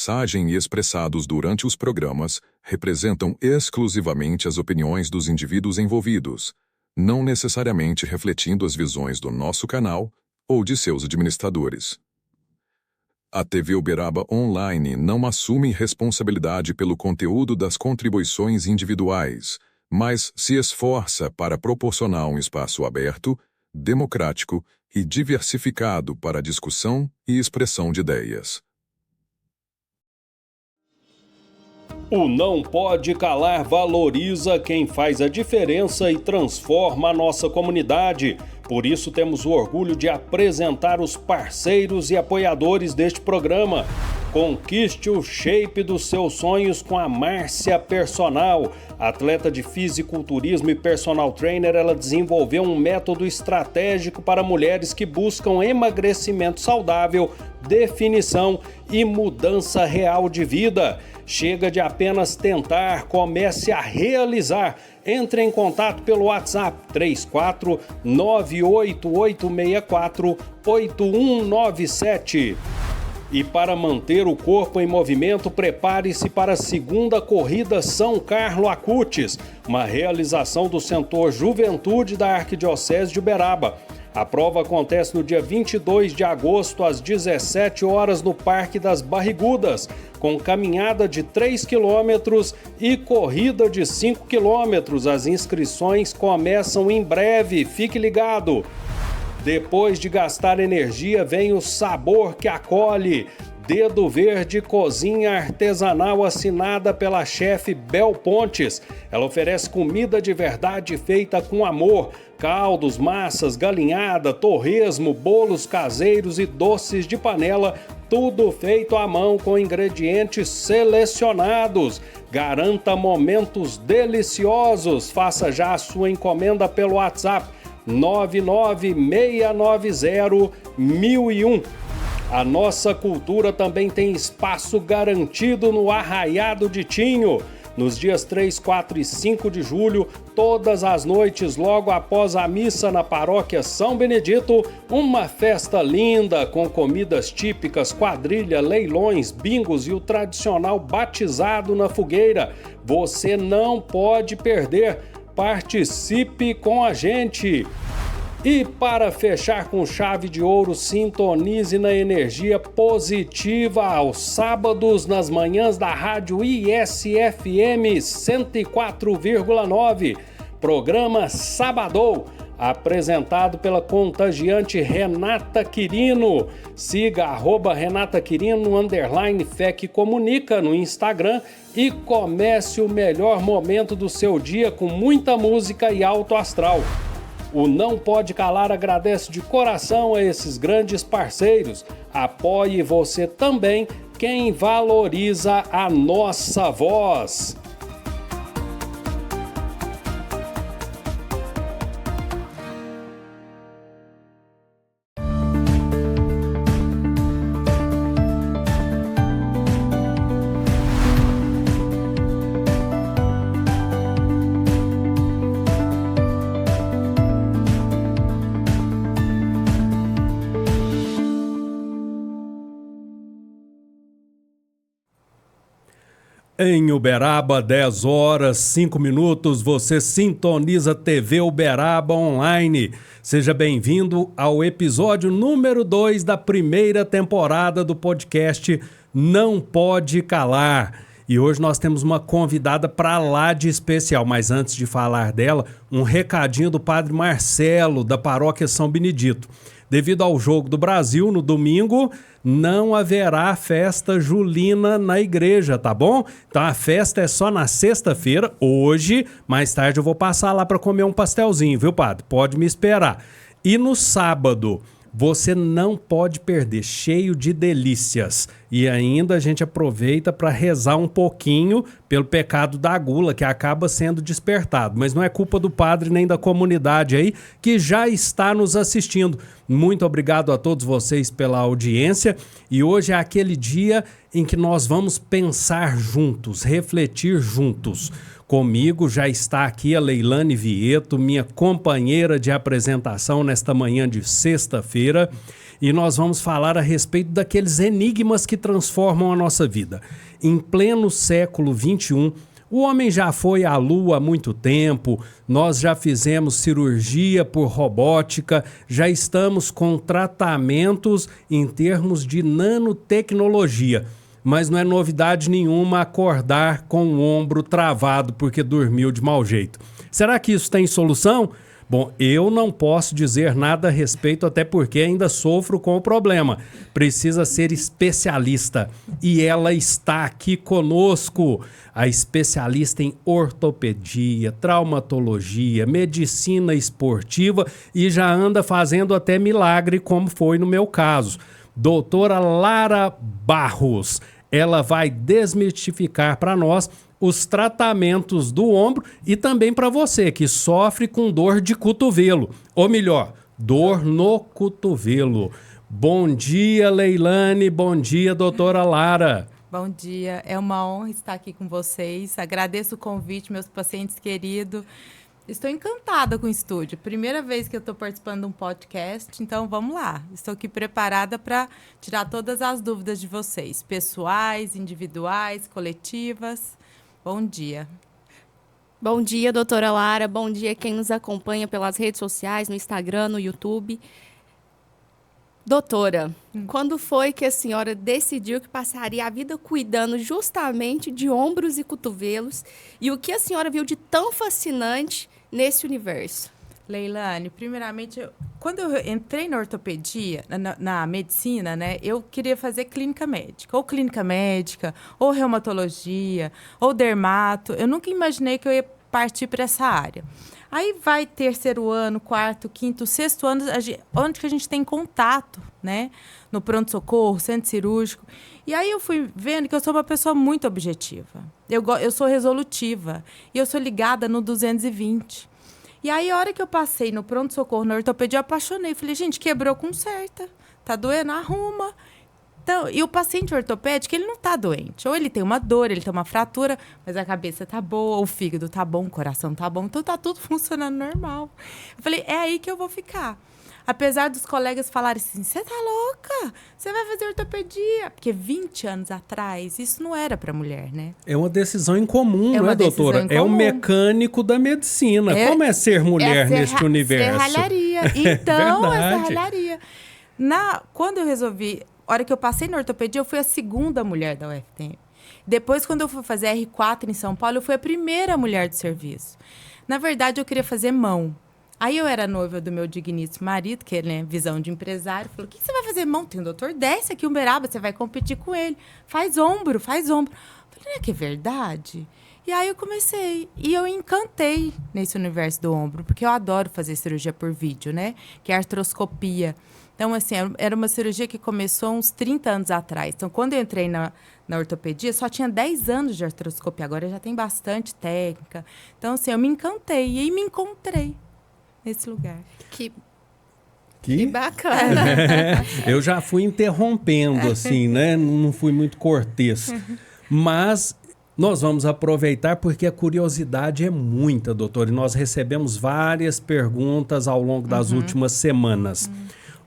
mensagem e expressados durante os programas representam exclusivamente as opiniões dos indivíduos envolvidos, não necessariamente refletindo as visões do nosso canal ou de seus administradores. A TV Uberaba Online não assume responsabilidade pelo conteúdo das contribuições individuais, mas se esforça para proporcionar um espaço aberto, democrático e diversificado para a discussão e expressão de ideias. O Não Pode Calar valoriza quem faz a diferença e transforma a nossa comunidade. Por isso temos o orgulho de apresentar os parceiros e apoiadores deste programa. Conquiste o shape dos seus sonhos com a Márcia Personal. Atleta de fisiculturismo e personal trainer, ela desenvolveu um método estratégico para mulheres que buscam emagrecimento saudável, definição e mudança real de vida. Chega de apenas tentar, comece a realizar. Entre em contato pelo WhatsApp 34-98864-8197. E para manter o corpo em movimento, prepare-se para a segunda corrida São Carlo Acutis, uma realização do Setor Juventude da Arquidiocese de Uberaba. A prova acontece no dia 22 de agosto, às 17 horas, no Parque das Barrigudas, com caminhada de 3 quilômetros e corrida de 5 quilômetros. As inscrições começam em breve, fique ligado! Depois de gastar energia, vem o sabor que acolhe. Dedo Verde Cozinha Artesanal, assinada pela chefe Bel Pontes. Ela oferece comida de verdade feita com amor. Caldos, massas, galinhada, torresmo, bolos caseiros e doces de panela, tudo feito à mão com ingredientes selecionados. Garanta momentos deliciosos. Faça já a sua encomenda pelo WhatsApp 99690-1001. A nossa cultura também tem espaço garantido no Arraiado de Tinho. Nos dias 3, 4 e 5 de julho, todas as noites, logo após a missa na paróquia São Benedito, uma festa linda com comidas típicas, quadrilha, leilões, bingos e o tradicional batizado na fogueira. Você não pode perder. Participe com a gente! E para fechar com chave de ouro, sintonize na energia positiva aos sábados nas manhãs da rádio ISFM 104,9. Programa Sabadou, apresentado pela contagiante Renata Quirino. Siga @Renata Quirino _FEC Comunica no Instagram e comece o melhor momento do seu dia com muita música e alto astral. O Não Pode Calar agradece de coração a esses grandes parceiros. Apoie você também quem valoriza a nossa voz. Em Uberaba, 10 horas, 5 minutos, você sintoniza TV Uberaba Online. Seja bem-vindo ao episódio número 2 da primeira temporada do podcast Não Pode Calar. E hoje nós temos uma convidada para lá de especial, mas antes de falar dela, um recadinho do Padre Marcelo, da Paróquia São Benedito. Devido ao Jogo do Brasil, no domingo, não haverá festa julina na igreja, tá bom? Então a festa é só na sexta-feira, hoje. Mais tarde eu vou passar lá para comer um pastelzinho, viu, padre? Pode me esperar. E no sábado, você não pode perder, cheio de delícias. E ainda a gente aproveita para rezar um pouquinho pelo pecado da gula, que acaba sendo despertado. Mas não é culpa do padre nem da comunidade aí, que já está nos assistindo. Muito obrigado a todos vocês pela audiência. E hoje é aquele dia em que nós vamos pensar juntos, refletir juntos. Comigo já está aqui a Leilane Vieto, minha companheira de apresentação nesta manhã de sexta-feira. e nós vamos falar a respeito daqueles enigmas que transformam a nossa vida. Em pleno século XXI, o homem já foi à Lua há muito tempo, nós já fizemos cirurgia por robótica, já estamos com tratamentos em termos de nanotecnologia. Mas não é novidade nenhuma acordar com o ombro travado porque dormiu de mau jeito. Será que isso tem solução? Bom, eu não posso dizer nada a respeito, até porque ainda sofro com o problema. Precisa ser especialista. E ela está aqui conosco. A especialista em ortopedia, traumatologia, medicina esportiva e já anda fazendo até milagre, como foi no meu caso. Doutora Lara Barros. Ela vai desmistificar para nós os tratamentos do ombro e também para você que sofre com dor de cotovelo, ou melhor, dor no cotovelo. Bom dia, Leilane, bom dia, doutora Lara. Bom dia, é uma honra estar aqui com vocês, agradeço o convite, meus pacientes queridos. Estou encantada com o estúdio. Primeira vez que eu estou participando de um podcast, então vamos lá. Estou aqui preparada para tirar todas as dúvidas de vocês, pessoais, individuais, coletivas. Bom dia. Bom dia, doutora Lara. Bom dia quem nos acompanha pelas redes sociais, no Instagram, no YouTube. Doutora, quando foi que a senhora decidiu que passaria a vida cuidando justamente de ombros e cotovelos? E o que a senhora viu de tão fascinante nesse universo? Leilane, primeiramente, quando eu entrei na ortopedia, na medicina, né, eu queria fazer clínica médica, ou reumatologia, ou dermato. Eu nunca imaginei que eu ia partir para essa área. Aí vai terceiro ano, quarto, quinto, sexto ano, onde que a gente tem contato, né? No pronto-socorro, centro cirúrgico. E aí eu fui vendo que eu sou uma pessoa muito objetiva. Eu sou resolutiva. E eu sou ligada no 220. E aí, a hora que eu passei no pronto-socorro, na ortopedia, eu apaixonei. Falei, gente, quebrou, conserta. Tá doendo? Arruma. Então, e o paciente ortopédico, ele não tá doente. Ou ele tem uma dor, ele tem uma fratura, mas a cabeça tá boa, o fígado tá bom, o coração tá bom. Então, tá tudo funcionando normal. Eu falei, é aí que eu vou ficar. Apesar dos colegas falarem assim, você tá louca? Você vai fazer ortopedia? Porque 20 anos atrás, isso não era para mulher, né? É uma decisão incomum, não é, doutora? É o mecânico da medicina. Como é ser mulher neste universo? Serralharia. Então, é serralharia. Quando eu resolvi, a hora que eu passei na ortopedia, eu fui a segunda mulher da UFTM. Depois, quando eu fui fazer R4 em São Paulo, eu fui a primeira mulher do serviço. Na verdade, eu queria fazer mão. Aí eu era noiva do meu digníssimo marido, que ele, né, visão de empresário, falou, o que você vai fazer? Mão, tem um doutor, desce aqui em Uberaba, você vai competir com ele. Faz ombro. Eu falei, não é que é verdade? E aí eu comecei, e eu encantei nesse universo do ombro, porque eu adoro fazer cirurgia por vídeo, né? Que é artroscopia. Então, assim, era uma cirurgia que começou uns 30 anos atrás. Então, quando eu entrei na ortopedia, só tinha 10 anos de artroscopia, agora já tem bastante técnica. Então, assim, eu me encantei, e aí me encontrei nesse lugar. Que bacana. Eu já fui interrompendo, assim, né? Não fui muito cortês. Mas nós vamos aproveitar porque a curiosidade é muita, doutor. E nós recebemos várias perguntas ao longo das últimas semanas.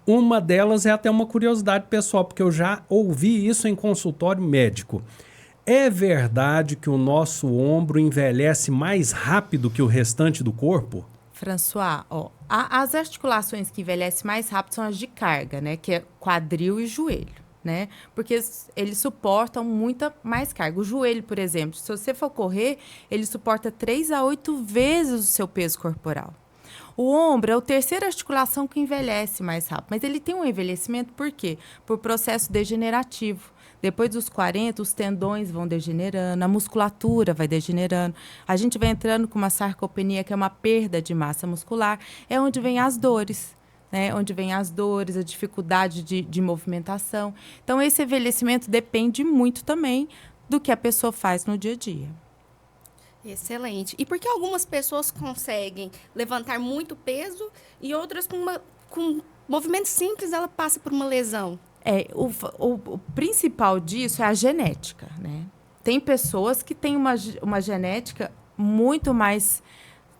Uma delas é até uma curiosidade pessoal, porque eu já ouvi isso em consultório médico. É verdade que o nosso ombro envelhece mais rápido que o restante do corpo? François, as articulações que envelhecem mais rápido são as de carga, né? Que é quadril e joelho, né? Porque eles suportam muita mais carga. O joelho, por exemplo, se você for correr, ele suporta 3 a 8 vezes o seu peso corporal. O ombro é a terceira articulação que envelhece mais rápido, mas ele tem um envelhecimento por quê? Por processo degenerativo. Depois dos 40, os tendões vão degenerando, a musculatura vai degenerando. A gente vai entrando com uma sarcopenia, que é uma perda de massa muscular. É onde vem as dores, né? Onde vem as dores, a dificuldade de movimentação. Então, esse envelhecimento depende muito também do que a pessoa faz no dia a dia. Excelente. E por que algumas pessoas conseguem levantar muito peso e outras com movimento simples, ela passa por uma lesão? O principal disso é a genética, né? Tem pessoas que têm uma genética muito mais,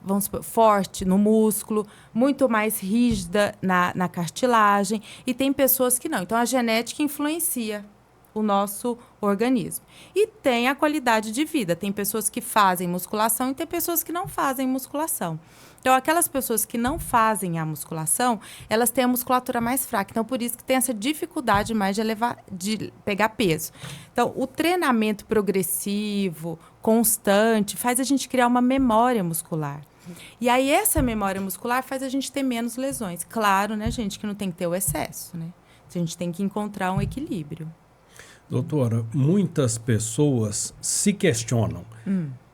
vamos supor, forte no músculo, muito mais rígida na cartilagem, e tem pessoas que não. Então, a genética influencia o nosso organismo. E tem a qualidade de vida. Tem pessoas que fazem musculação e tem pessoas que não fazem musculação. Então, aquelas pessoas que não fazem a musculação, elas têm a musculatura mais fraca. Então, por isso que tem essa dificuldade mais de pegar peso. Então, o treinamento progressivo, constante, faz a gente criar uma memória muscular. E aí, essa memória muscular faz a gente ter menos lesões. Claro, né, gente, que não tem que ter o excesso, né? A gente tem que encontrar um equilíbrio. Doutora, muitas pessoas se questionam.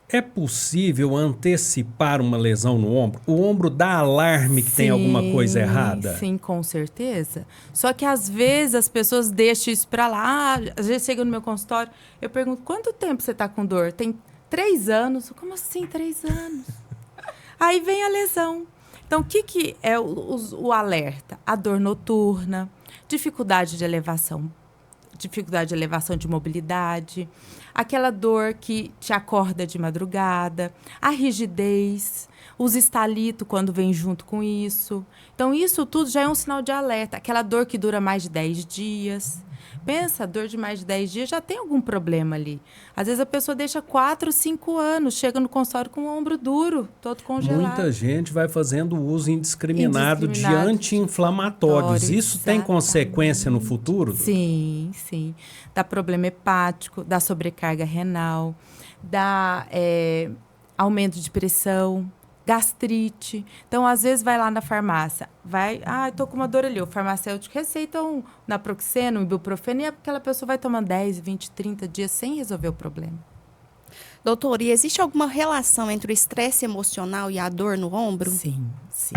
É possível antecipar uma lesão no ombro? O ombro dá alarme que tem alguma coisa errada? Sim, com certeza. Só que às vezes as pessoas deixam isso para lá. Às vezes chega no meu consultório, eu pergunto, quanto tempo você está com dor? Tem 3 anos. Como assim 3 anos? Aí vem a lesão. Então, o que é o alerta? A dor noturna, dificuldade de elevação de mobilidade, aquela dor que te acorda de madrugada, a rigidez, os estalitos quando vem junto com isso. Então, isso tudo já é um sinal de alerta. Aquela dor que dura mais de 10 dias. Pensa, dor de mais de 10 dias já tem algum problema ali. Às vezes a pessoa deixa 4, 5 anos, chega no consultório com o ombro duro, todo congelado. Muita gente vai fazendo uso indiscriminado de anti-inflamatórios. Isso tem consequência no futuro? Sim, sim. Dá problema hepático, dá sobrecarga renal, dá aumento de pressão, gastrite. Então, às vezes, vai lá na farmácia, tô com uma dor ali. O farmacêutico receita um naproxeno, um ibuprofeno, e aquela pessoa vai tomando 10, 20, 30 dias sem resolver o problema. Doutor, e existe alguma relação entre o estresse emocional e a dor no ombro? Sim, sim.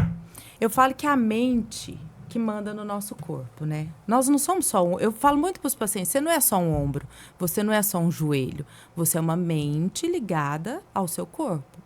Eu falo que a mente que manda no nosso corpo, né? Nós não somos só eu falo muito para os pacientes, você não é só um ombro, você não é só um joelho, você é uma mente ligada ao seu corpo.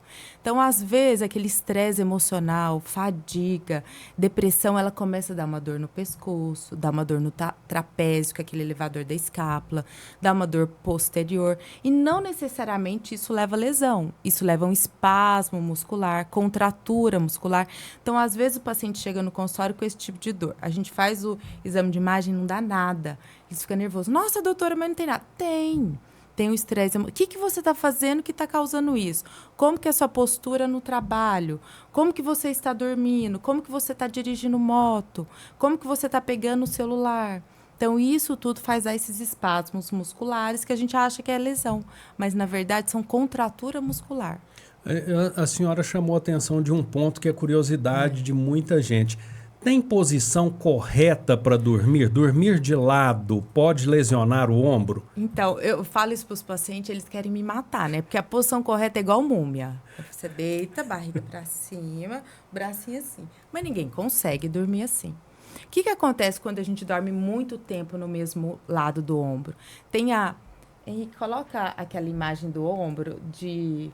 Então, às vezes, aquele estresse emocional, fadiga, depressão, ela começa a dar uma dor no pescoço, dá uma dor no trapézio, que é aquele elevador da escápula, dá uma dor posterior. E não necessariamente isso leva a lesão. Isso leva a um espasmo muscular, contratura muscular. Então, às vezes, o paciente chega no consultório com esse tipo de dor. A gente faz o exame de imagem, não dá nada. Eles ficam nervosos. Nossa, doutora, mas não tem nada. Tem o estresse. O que você está fazendo que está causando isso? Como que é a sua postura no trabalho? Como que você está dormindo? Como que você está dirigindo moto? Como que você está pegando o celular? Então, isso tudo faz esses espasmos musculares que a gente acha que é lesão. Mas, na verdade, são contratura muscular. A senhora chamou a atenção de um ponto que é curiosidade de muita gente. Tem posição correta para dormir? Dormir de lado pode lesionar o ombro? Então, eu falo isso para os pacientes, eles querem me matar, né? Porque a posição correta é igual múmia. Você deita, barriga para cima, bracinho assim. Mas ninguém consegue dormir assim. O que acontece quando a gente dorme muito tempo no mesmo lado do ombro? Henrique, coloca aquela imagem do ombro de...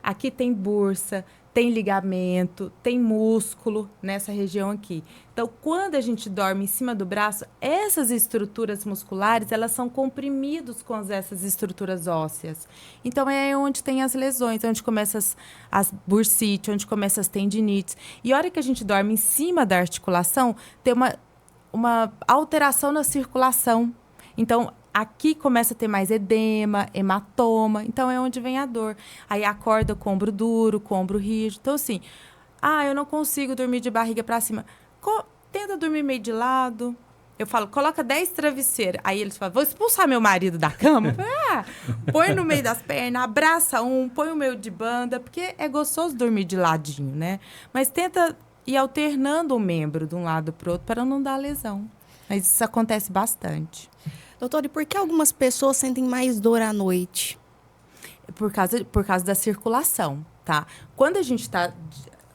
aqui tem bursa, tem ligamento, tem músculo nessa região aqui. Então, quando a gente dorme em cima do braço, essas estruturas musculares, elas são comprimidas com essas estruturas ósseas. Então, é onde tem as lesões, onde começam as bursites, onde começam as tendinites. E a hora que a gente dorme em cima da articulação, tem uma alteração na circulação. Então, aqui começa a ter mais edema, hematoma. Então, é onde vem a dor. Aí, acorda com o ombro duro, com o ombro rígido. Então, assim, eu não consigo dormir de barriga para cima. Tenta dormir meio de lado. Eu falo, coloca 10 travesseiros. Aí, eles falam, vou expulsar meu marido da cama? Põe no meio das pernas, abraça põe o meio de banda, porque é gostoso dormir de ladinho, né? Mas tenta ir alternando o membro de um lado para o outro para não dar lesão. Mas isso acontece bastante. Doutor, e por que algumas pessoas sentem mais dor à noite? Por causa da circulação, tá? Quando a gente está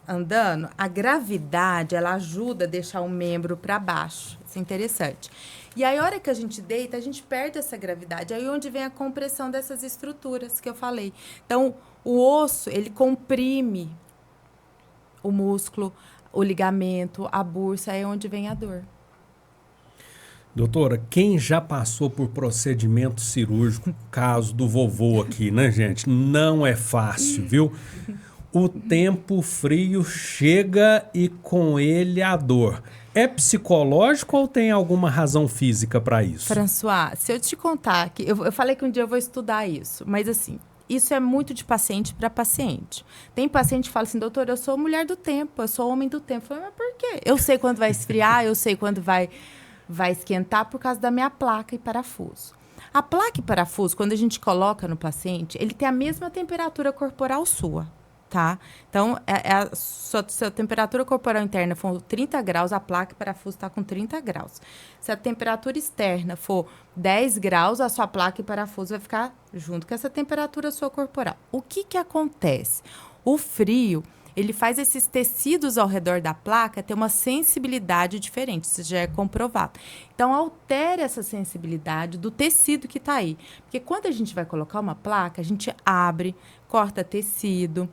andando, a gravidade, ela ajuda a deixar o membro para baixo. Isso é interessante. E aí, a hora que a gente deita, a gente perde essa gravidade. Aí, onde vem a compressão dessas estruturas que eu falei. Então, o osso, ele comprime o músculo, o ligamento, a bursa, é onde vem a dor. Doutora, quem já passou por procedimento cirúrgico, caso do vovô aqui, né, gente? Não é fácil, viu? O tempo frio chega e com ele a dor. É psicológico ou tem alguma razão física para isso? François, se eu te contar que eu falei que um dia eu vou estudar isso, mas assim, isso é muito de paciente para paciente. Tem paciente que fala assim, doutor, eu sou mulher do tempo, eu sou homem do tempo. Eu falo, mas por quê? Eu sei quando vai esfriar, eu sei quando vai esquentar por causa da minha placa e parafuso. A placa e parafuso, quando a gente coloca no paciente, ele tem a mesma temperatura corporal sua. Tá? Então, se a temperatura corporal interna for 30 graus, a placa e parafuso está com 30 graus. Se a temperatura externa for 10 graus, a sua placa e parafuso vai ficar junto com essa temperatura sua corporal. O que acontece? O frio, ele faz esses tecidos ao redor da placa ter uma sensibilidade diferente, isso já é comprovado. Então, altera essa sensibilidade do tecido que está aí. Porque quando a gente vai colocar uma placa, a gente abre, corta tecido,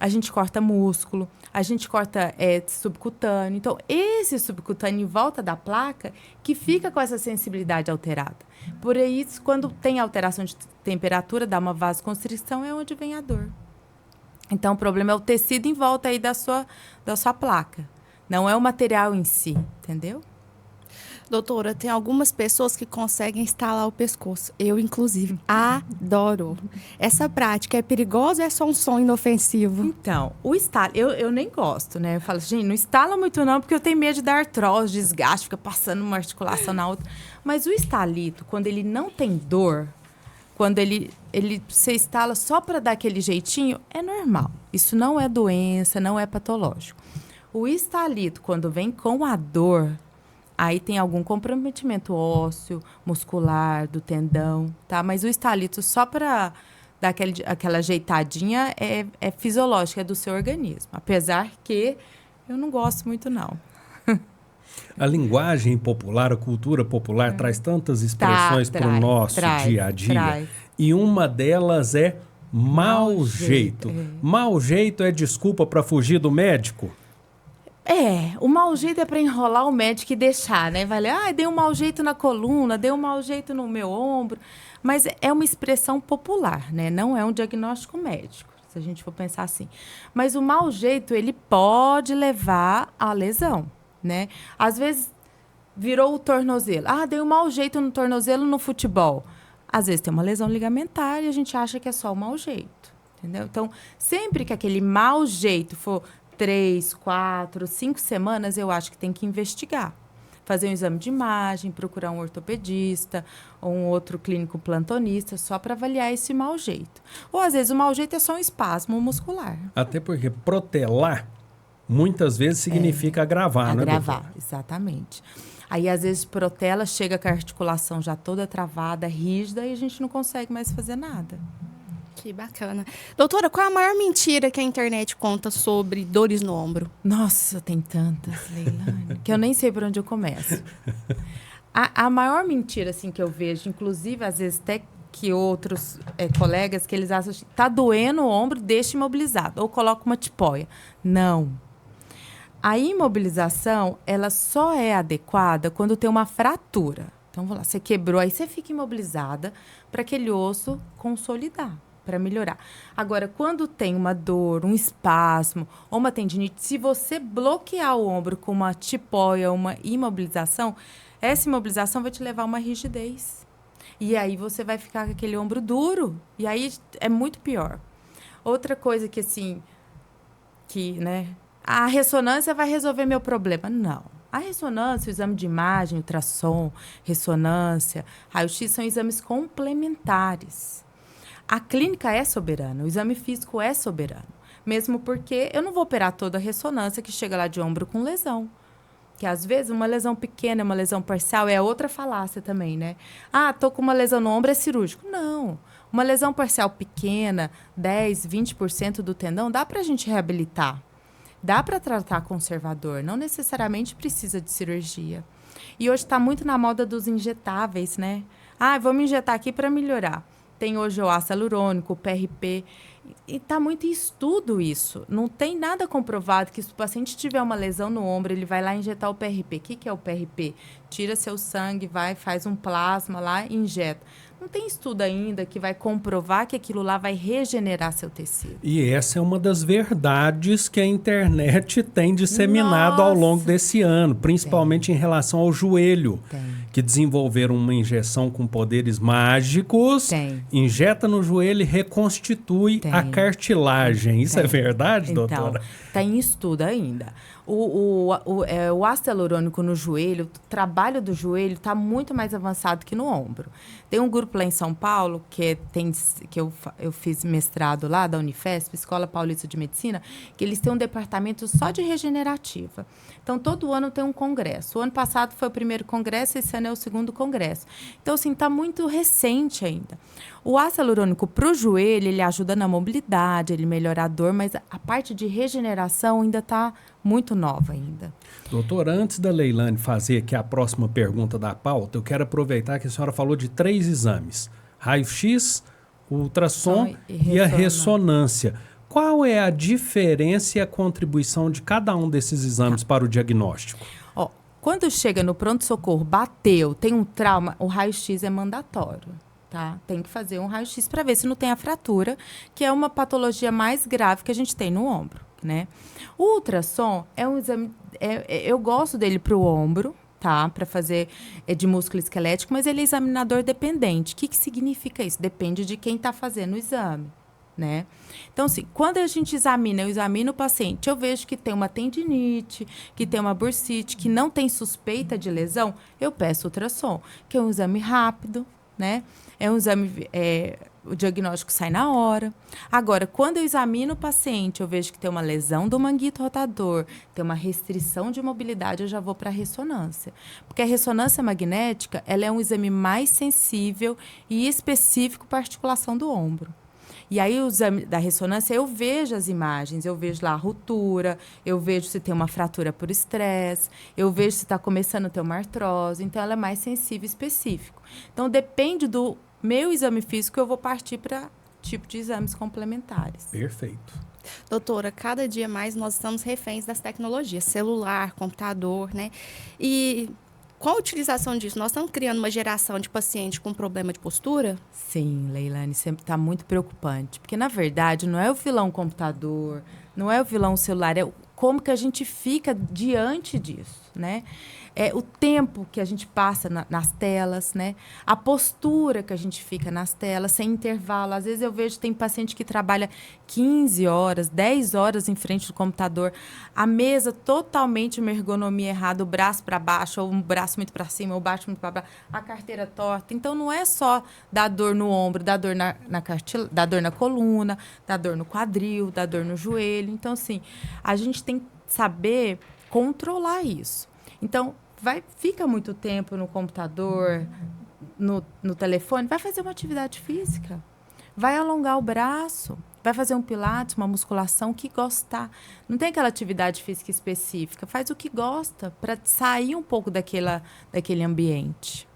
a gente corta músculo, a gente corta subcutâneo. Então, esse subcutâneo em volta da placa que fica com essa sensibilidade alterada. Por isso, quando tem alteração de temperatura, dá uma vasoconstrição, é onde vem a dor. Então, o problema é o tecido em volta aí da sua placa. Não é o material em si, entendeu? Doutora, tem algumas pessoas que conseguem estalar o pescoço. Eu, inclusive, adoro. Essa prática é perigosa ou é só um som inofensivo? Então, o estalo, eu nem gosto, né? Eu falo, gente, não estala muito não, porque eu tenho medo de dar artrose, desgaste, fica passando uma articulação na outra. Mas o estalito, quando ele não tem dor, quando você estala só para dar aquele jeitinho, é normal. Isso não é doença, não é patológico. O estalito, quando vem com a dor, aí tem algum comprometimento ósseo, muscular, do tendão, tá? Mas o estalito, só para dar aquela ajeitadinha, é fisiológico, é do seu organismo. Apesar que eu não gosto muito, não. A linguagem popular, a cultura popular traz tantas expressões para o nosso dia a dia. E uma delas é mau jeito. Mau jeito é desculpa para fugir do médico? O mau jeito é para enrolar o médico e deixar, né? Vai ler, dei um mau jeito na coluna, dei um mau jeito no meu ombro. Mas é uma expressão popular, né? Não é um diagnóstico médico, se a gente for pensar assim. Mas o mau jeito, ele pode levar à lesão, né? Às vezes, virou o tornozelo. Dei um mau jeito no tornozelo no futebol. Às vezes tem uma lesão ligamentar e a gente acha que é só o mau jeito, entendeu? Então, sempre que aquele mau jeito for 3, 4, 5 semanas, eu acho que tem que investigar. Fazer um exame de imagem, procurar um ortopedista ou um outro clínico plantonista só para avaliar esse mau jeito. Ou, às vezes, o mau jeito é só um espasmo muscular. Até porque protelar, muitas vezes, significa agravar, né, agravar, doutor? Exatamente. Aí, às vezes, protela, chega com a articulação já toda travada, rígida, e a gente não consegue mais fazer nada. Que bacana. Doutora, qual é a maior mentira que a internet conta sobre dores no ombro? Nossa, tem tantas, Leilane, que eu nem sei por onde eu começo. A maior mentira assim, que eu vejo, inclusive, às vezes, até que outros colegas, que eles acham que tá doendo o ombro, deixa imobilizado, ou coloca uma tipóia. Não. A imobilização, ela só é adequada quando tem uma fratura. Então, vamos lá, você quebrou, aí você fica imobilizada para aquele osso consolidar, para melhorar. Agora, quando tem uma dor, um espasmo ou uma tendinite, se você bloquear o ombro com uma tipóia, uma imobilização, essa imobilização vai te levar a uma rigidez. E aí você vai ficar com aquele ombro duro. E aí é muito pior. Outra coisa que, assim, né? A ressonância vai resolver meu problema. Não. A ressonância, o exame de imagem, ultrassom, ressonância, raio-x são exames complementares. A clínica é soberana, o exame físico é soberano. Mesmo porque eu não vou operar toda a ressonância que chega lá de ombro com lesão. Que às vezes uma lesão pequena, uma lesão parcial, é outra falácia também, né? Tô com uma lesão no ombro, é cirúrgico. Não. Uma lesão parcial pequena, 10, 20% do tendão, dá pra gente reabilitar. Dá para tratar conservador, não necessariamente precisa de cirurgia. E hoje está muito na moda dos injetáveis, né? Vamos injetar aqui para melhorar. Tem hoje o ácido hialurônico, o PRP, e está muito em estudo isso. Não tem nada comprovado que se o paciente tiver uma lesão no ombro, ele vai lá injetar o PRP. O que é o PRP? Tira seu sangue, faz um plasma lá e injeta. Não tem estudo ainda que vai comprovar que aquilo lá vai regenerar seu tecido. E essa é uma das verdades que a internet tem disseminado ao longo desse ano, principalmente em relação ao joelho, que desenvolveram uma injeção com poderes mágicos, injeta no joelho e reconstitui a cartilagem. Isso é verdade, doutora? Então, está em estudo ainda. O ácido hialurônico no joelho, o trabalho do joelho está muito mais avançado que no ombro. Tem um grupo lá em São Paulo, que eu fiz mestrado lá da Unifesp, Escola Paulista de Medicina, que eles têm um departamento só de regenerativa. Então, todo ano tem um congresso. O ano passado foi o primeiro congresso, esse ano é o segundo congresso. Então, assim, está muito recente ainda. O ácido hialurônico para o joelho, ele ajuda na mobilidade, ele melhora a dor, mas a parte de regeneração ainda está muito nova ainda. Doutora, antes da Leilane fazer aqui a próxima pergunta da pauta, eu quero aproveitar que a senhora falou de 3 exames: raio-x, ultrassom e a ressonância. Qual é a diferença e a contribuição de cada um desses exames para o diagnóstico? Quando chega no pronto-socorro, bateu, tem um trauma, o raio-x é mandatório. Tá? Tem que fazer um raio-x para ver se não tem a fratura, que é uma patologia mais grave que a gente tem no ombro, né? O ultrassom é um exame, eu gosto dele para o ombro, tá? Para fazer de músculo esquelético, mas ele é examinador dependente. O que significa isso? Depende de quem está fazendo o exame, né? Então, assim, quando a gente eu examino o paciente, eu vejo que tem uma tendinite, que tem uma bursite, que não tem suspeita de lesão, eu peço ultrassom, que é um exame rápido, né? É um exame, o diagnóstico sai na hora. Agora, quando eu examino o paciente, eu vejo que tem uma lesão do manguito rotador, tem uma restrição de mobilidade, eu já vou para a ressonância. Porque a ressonância magnética, ela é um exame mais sensível e específico para a articulação do ombro. E aí, o exame da ressonância, eu vejo as imagens, eu vejo lá a ruptura, eu vejo se tem uma fratura por estresse, eu vejo se está começando a ter uma artrose. Então, ela é mais sensível e específico. Então, depende do meu exame físico, eu vou partir para tipo de exames complementares. Perfeito. Doutora, cada dia mais nós estamos reféns das tecnologias, celular, computador, né? E com a utilização disso, nós estamos criando uma geração de pacientes com problema de postura? Sim, Leilane, sempre está muito preocupante. Porque, na verdade, não é o vilão computador, não é o vilão celular, é como que a gente fica diante disso, né? É o tempo que a gente passa nas telas, né? A postura que a gente fica nas telas, sem intervalo. Às vezes eu vejo que tem paciente que trabalha 15 horas, 10 horas em frente do computador, a mesa totalmente uma ergonomia errada, o braço para baixo, ou um braço muito para cima, ou baixo muito para baixo, a carteira torta. Então, não é só dar dor no ombro, dar dor dar dor na coluna, dar dor no quadril, dar dor no joelho. Então, assim, a gente tem que saber controlar isso. Então, fica muito tempo no computador, no telefone, vai fazer uma atividade física. Vai alongar o braço, vai fazer um pilates, uma musculação que gostar. Não tem aquela atividade física específica, faz o que gosta para sair um pouco daquele ambiente.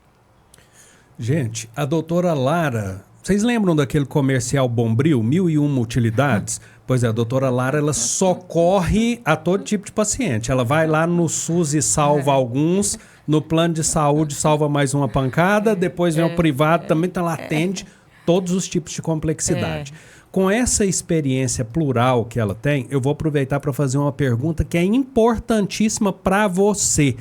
Gente, a doutora Lara, vocês lembram daquele comercial Bombril, 1001 utilidades? Pois é, a doutora Lara, ela socorre a todo tipo de paciente. Ela vai lá no SUS e salva alguns, no plano de saúde salva mais uma pancada, depois vem o privado, também ela atende todos os tipos de complexidade. Com essa experiência plural que ela tem, eu vou aproveitar para fazer uma pergunta que é importantíssima para você.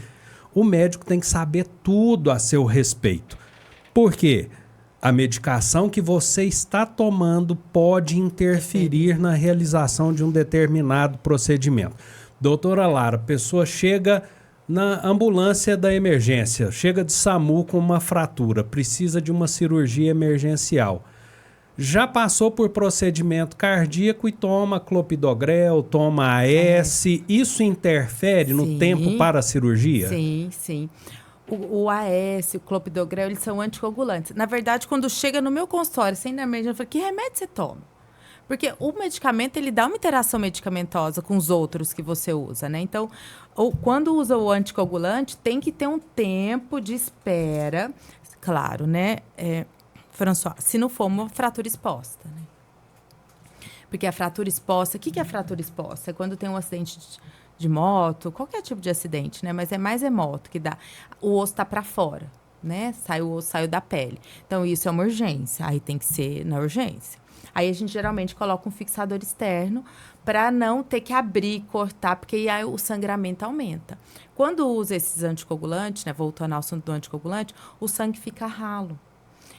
O médico tem que saber tudo a seu respeito. Por quê? A medicação que você está tomando pode interferir na realização de um determinado procedimento. Doutora Lara, a pessoa chega na ambulância da emergência, chega de SAMU com uma fratura, precisa de uma cirurgia emergencial. Já passou por procedimento cardíaco e toma clopidogrel, toma AS. Isso interfere no tempo para a cirurgia? Sim, sim. O AS, o clopidogrel, eles são anticoagulantes. Na verdade, quando chega no meu consultório, sem na emergência, eu falo, que remédio você toma? Porque o medicamento, ele dá uma interação medicamentosa com os outros que você usa, né? Então, quando usa o anticoagulante, tem que ter um tempo de espera, claro, né? François, se não for uma fratura exposta, né? Porque a fratura exposta, o que é a fratura exposta? É quando tem um acidente de moto, qualquer tipo de acidente, né? Mas é moto que dá. O osso está para fora, né? O osso saiu da pele. Então, isso é uma urgência. Aí tem que ser na urgência. Aí a gente geralmente coloca um fixador externo para não ter que abrir, cortar, porque aí o sangramento aumenta. Quando usa esses anticoagulantes, né? Voltando ao assunto do anticoagulante, o sangue fica ralo.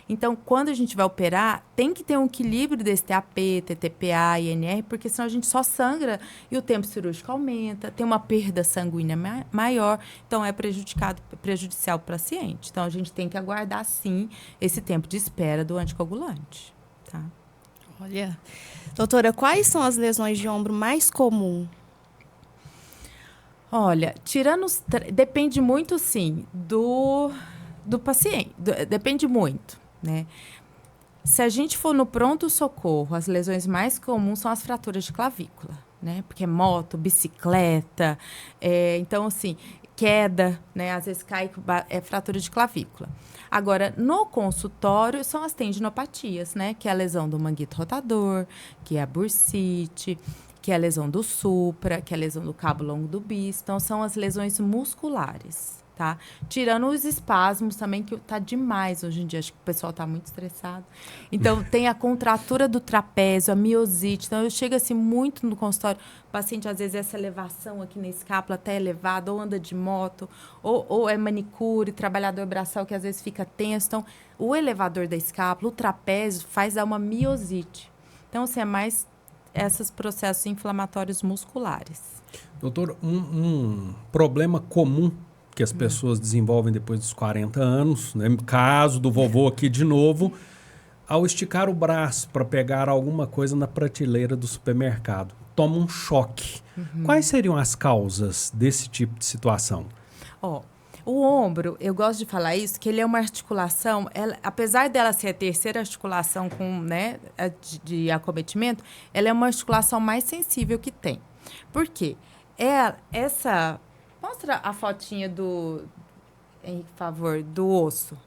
Então, quando a gente vai operar, tem que ter um equilíbrio desse TAP, TTPA, INR, porque senão a gente só sangra e o tempo cirúrgico aumenta, tem uma perda sanguínea maior, então é prejudicial para o paciente. Então, a gente tem que aguardar, sim, esse tempo de espera do anticoagulante. Tá? Olha, doutora, quais são as lesões de ombro mais comuns? Olha, tirando depende muito, sim, do paciente, depende muito. Né? Se a gente for no pronto-socorro, as lesões mais comuns são as fraturas de clavícula, né? Porque é moto, bicicleta, então, assim, queda, né? Às vezes cai, fratura de clavícula. Agora, no consultório, são as tendinopatias, né? Que é a lesão do manguito rotador, que é a bursite, que é a lesão do supra, que é a lesão do cabo longo do bíceps. Então, são as lesões musculares. Tá? Tirando os espasmos também, que tá demais hoje em dia. Acho que o pessoal tá muito estressado. Então, tem a contratura do trapézio, a miosite. Então, eu chego assim muito no consultório. O paciente, às vezes, essa elevação aqui na escápula até elevada, ou anda de moto, ou é manicure, trabalhador braçal, que às vezes fica tenso. Então, o elevador da escápula, o trapézio, faz dar uma miosite. Então, assim, é mais esses processos inflamatórios musculares. Doutor, um problema comum que as pessoas desenvolvem depois dos 40 anos, né? Caso do vovô aqui de novo, ao esticar o braço para pegar alguma coisa na prateleira do supermercado, toma um choque. Quais seriam as causas desse tipo de situação? O ombro, eu gosto de falar isso, que ele é uma articulação, apesar dela ser a terceira articulação com, né, de acometimento, ela é uma articulação mais sensível que tem. Por quê? Mostra a fotinha em favor, do osso.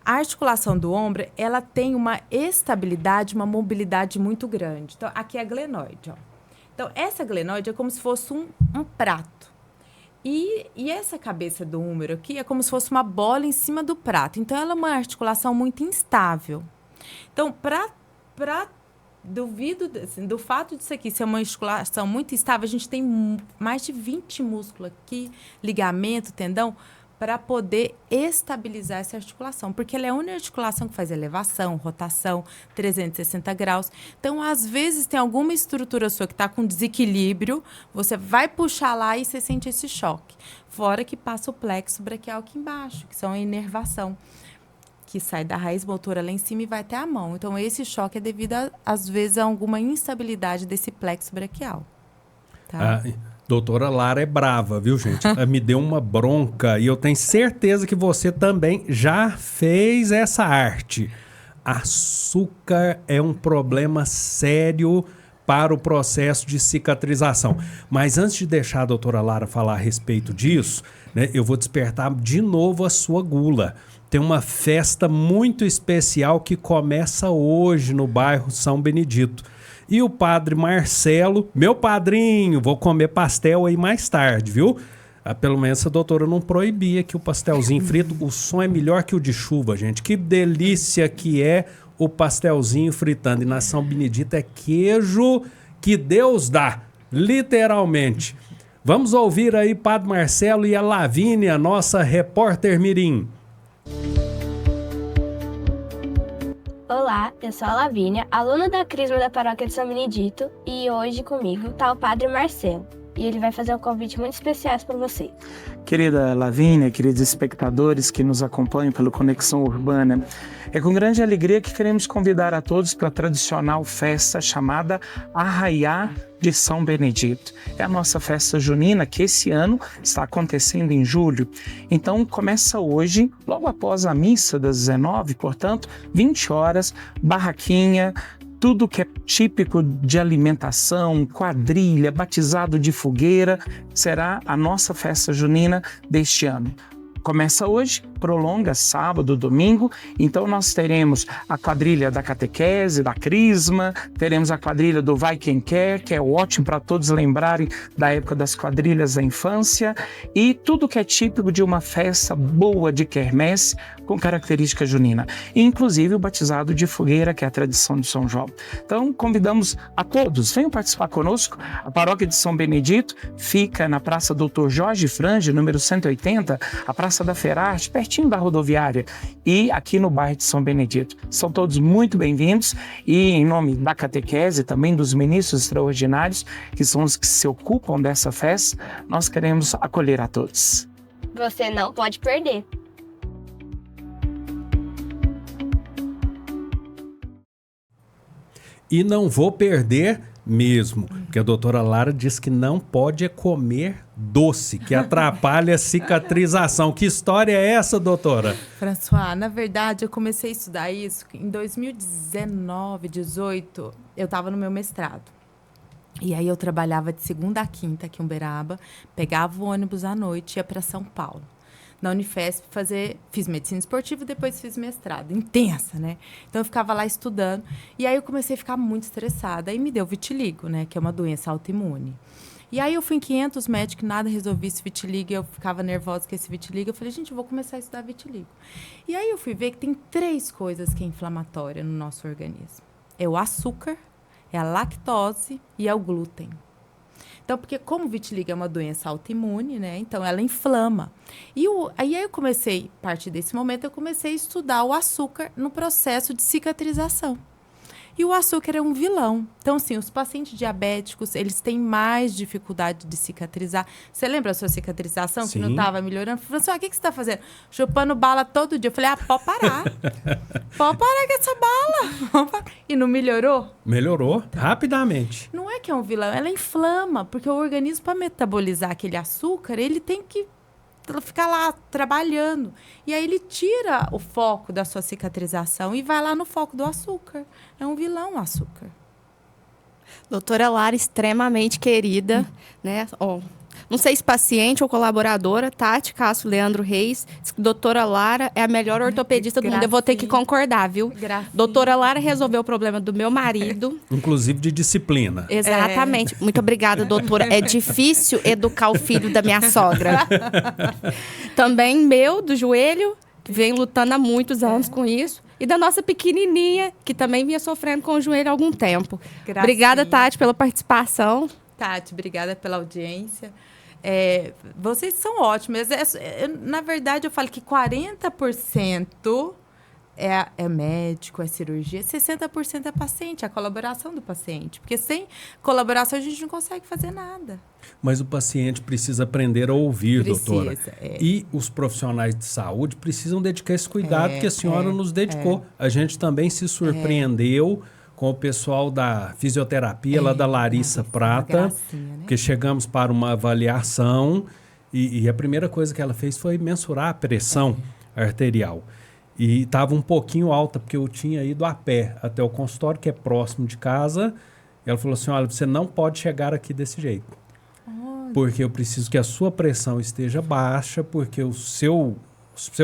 A articulação do ombro, ela tem uma estabilidade, uma mobilidade muito grande. Então, aqui é a glenoide, ó. Então, essa glenoide é como se fosse um prato. E essa cabeça do húmero aqui é como se fosse uma bola em cima do prato. Então, ela é uma articulação muito instável. Então, do fato disso aqui ser uma articulação muito instável, a gente tem mais de 20 músculos aqui, ligamento, tendão, para poder estabilizar essa articulação. Porque ela é a única articulação que faz elevação, rotação, 360 graus. Então, às vezes, tem alguma estrutura sua que está com desequilíbrio, você vai puxar lá e você sente esse choque. Fora que passa o plexo braquial aqui embaixo, que são a inervação, que sai da raiz motora lá em cima e vai até a mão. Então, esse choque é devido, às vezes, a alguma instabilidade desse plexo braquial. Tá? Doutora Lara é brava, viu, gente? Me deu uma bronca e eu tenho certeza que você também já fez essa arte. Açúcar é um problema sério para o processo de cicatrização. Mas antes de deixar a doutora Lara falar a respeito disso, né, eu vou despertar de novo a sua gula. Tem uma festa muito especial que começa hoje no bairro São Benedito. E o padre Marcelo, meu padrinho, vou comer pastel aí mais tarde, viu? Pelo menos a doutora não proibia que o pastelzinho frito, o som é melhor que o de chuva, gente. Que delícia que é o pastelzinho fritando. E na São Benedito é queijo que Deus dá, literalmente. Vamos ouvir aí padre Marcelo e a Lavínia, nossa repórter mirim. Olá, eu sou a Lavínia, aluna da Crisma da Paróquia de São Benedito, e hoje comigo está o Padre Marcelo, e ele vai fazer um convite muito especial para vocês. Querida Lavínia, queridos espectadores que nos acompanham pelo Conexão Urbana, é com grande alegria que queremos convidar a todos para a tradicional festa chamada Arraiá de São Benedito. É a nossa festa junina que esse ano está acontecendo em julho. Então começa hoje, logo após a missa das 19, portanto, 20 horas, barraquinha, tudo que é típico de alimentação, quadrilha, batizado de fogueira, será a nossa festa junina deste ano. Começa hoje, prolonga sábado, domingo. Então nós teremos a quadrilha da catequese, da crisma, teremos a quadrilha do Vai Quem Quer, que é ótimo para todos lembrarem da época das quadrilhas da infância, e tudo que é típico de uma festa boa de quermesse com característica junina. E, inclusive o batizado de fogueira, que é a tradição de São João. Então convidamos a todos, venham participar conosco. A paróquia de São Benedito fica na Praça Doutor Jorge Frange, número 180, a Praça da Ferarte, pertinho da rodoviária, e aqui no bairro de São Benedito. São todos muito bem-vindos e, em nome da catequese, também dos ministros extraordinários, que são os que se ocupam dessa festa, nós queremos acolher a todos. Você não pode perder. E não vou perder mesmo, porque a doutora Lara disse que não pode comer doce, que atrapalha a cicatrização. Que história é essa, doutora? François, na verdade, eu comecei a estudar isso em 2019, 18, eu estava no meu mestrado. E aí eu trabalhava de segunda a quinta aqui em Uberaba, pegava o ônibus à noite e ia para São Paulo. Na Unifesp, fiz medicina esportiva e depois fiz mestrado. Intensa, né? Então, eu ficava lá estudando. E aí, eu comecei a ficar muito estressada. Aí, me deu vitiligo, né? Que é uma doença autoimune. E aí, eu fui em 500 médicos, nada resolvi esse vitiligo. Eu ficava nervosa com esse vitiligo. Eu falei, gente, eu vou começar a estudar vitiligo. E aí, eu fui ver que tem 3 coisas que é inflamatória no nosso organismo. É o açúcar, é a lactose e é o glúten. Então, porque como o vitiligo é uma doença autoimune, né? Então, ela inflama. E aí eu comecei, a partir desse momento, eu comecei a estudar o açúcar no processo de cicatrização. E o açúcar é um vilão. Então, assim, os pacientes diabéticos, eles têm mais dificuldade de cicatrizar. Você lembra a sua cicatrização, Sim. que não estava melhorando? Eu falei assim, o que você está fazendo? Chupando bala todo dia. Eu falei, pode parar. Pode parar com essa bala. E não melhorou? Melhorou rapidamente. Não é que é um vilão, ela inflama, porque o organismo, para metabolizar aquele açúcar, ele tem que ficar lá trabalhando. E aí ele tira o foco da sua cicatrização e vai lá no foco do açúcar. É um vilão o açúcar. Doutora Lara, extremamente querida, né? Não sei se paciente ou colaboradora, Tati Castro Leandro Reis. Diz que doutora Lara é a melhor ortopedista do mundo. Eu vou ter que concordar, viu? Gracinha. Doutora Lara resolveu o problema do meu marido. Inclusive de disciplina. Exatamente. Muito obrigada, doutora. É difícil educar o filho da minha sogra. Também meu, do joelho, que vem lutando há muitos anos com isso. E da nossa pequenininha, que também vinha sofrendo com o joelho há algum tempo. Gracinha. Obrigada, Tati, pela participação. Tati, obrigada pela audiência. Vocês são ótimos. Na verdade, eu falo que 40% é médico, é cirurgia, 60% é paciente, é a colaboração do paciente. Porque sem colaboração a gente não consegue fazer nada. Mas o paciente precisa aprender a ouvir, Precisa, doutora. E os profissionais de saúde precisam dedicar esse cuidado que a senhora nos dedicou. A gente também se surpreendeu com o pessoal da fisioterapia lá da Larissa Prata, gracinha, né? porque chegamos para uma avaliação e a primeira coisa que ela fez foi mensurar a pressão arterial. E estava um pouquinho alta, porque eu tinha ido a pé até o consultório, que é próximo de casa. E ela falou assim, olha, você não pode chegar aqui desse jeito. Porque eu preciso que a sua pressão esteja baixa, porque o seu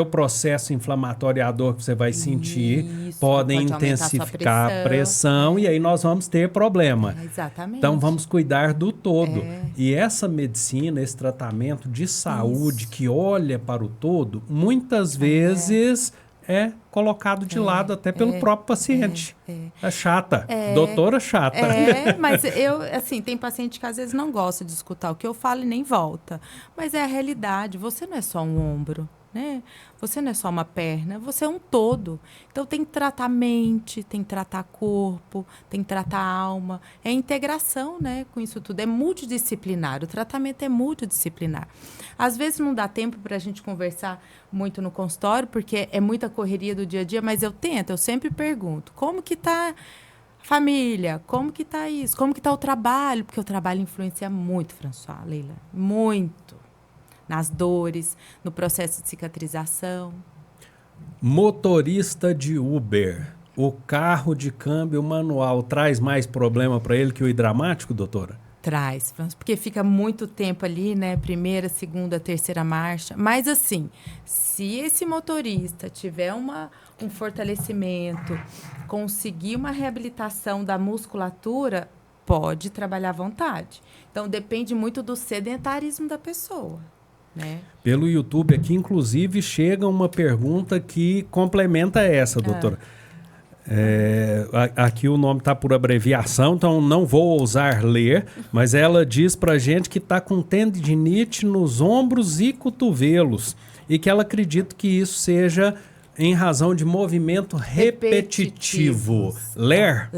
processo inflamatório e a dor que você vai sentir podem pode aumentar a sua intensificar a pressão e aí nós vamos ter problema. Exatamente. Então, vamos cuidar do todo. E essa medicina, esse tratamento de saúde que olha para o todo, muitas vezes é colocado de lado até pelo próprio paciente. É chata. Doutora chata. Mas tem paciente que às vezes não gosta de escutar o que eu falo e nem volta. Mas é a realidade. Você não é só um ombro, né? Você não é só uma perna, você é um todo. Então, tem que tratar a mente, tem que tratar corpo, tem que tratar a alma. É integração, né, com isso tudo. É multidisciplinar. O tratamento é multidisciplinar. Às vezes, não dá tempo para a gente conversar muito no consultório, porque é muita correria do dia a dia, mas eu sempre pergunto, como que está a família? Como que está isso? Como que está o trabalho? Porque o trabalho influencia muito, François, Leila, muito. Nas dores, no processo de cicatrização. Motorista de Uber, o carro de câmbio manual traz mais problema para ele que o hidramático, doutora? Traz, porque fica muito tempo ali, né? Primeira, segunda, terceira marcha. Mas, assim, se esse motorista tiver um fortalecimento, conseguir uma reabilitação da musculatura, pode trabalhar à vontade. Então, depende muito do sedentarismo da pessoa, né? Pelo YouTube aqui, inclusive, chega uma pergunta que complementa essa, doutora. Aqui o nome está por abreviação, então não vou ousar ler, mas ela diz pra gente que está com tendinite nos ombros e cotovelos e que ela acredita que isso seja em razão de movimento repetitivo. LER?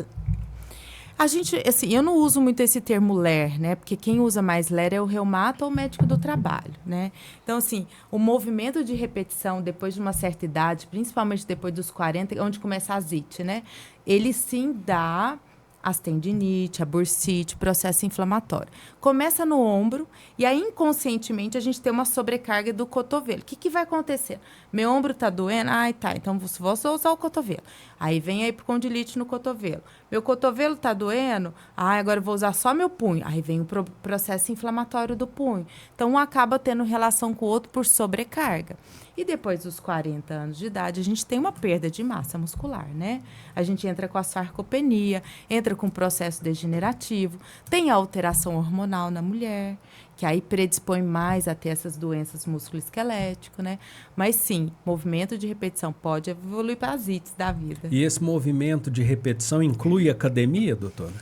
A gente, assim, eu não uso muito esse termo LER, né? Porque quem usa mais LER é o reumato ou o médico do trabalho, né? Então, assim, o movimento de repetição depois de uma certa idade, principalmente depois dos 40, onde começa a ascite, né? Ele sim dá as tendinite, a bursite, processo inflamatório. Começa no ombro e aí, inconscientemente, a gente tem uma sobrecarga do cotovelo. O que vai acontecer? Meu ombro tá doendo? Ai, tá, então vou só usar o cotovelo. Aí vem a epicondilite no cotovelo. Meu cotovelo tá doendo? Ai, agora eu vou usar só meu punho. Aí vem o processo inflamatório do punho. Então, um acaba tendo relação com o outro por sobrecarga. E depois dos 40 anos de idade, a gente tem uma perda de massa muscular, né? A gente entra com a sarcopenia, entra com processo degenerativo, tem a alteração hormonal na mulher, que aí predispõe mais a ter essas doenças musculoesqueléticas, né? Mas sim, movimento de repetição pode evoluir para as ites da vida. E esse movimento de repetição inclui academia, doutora?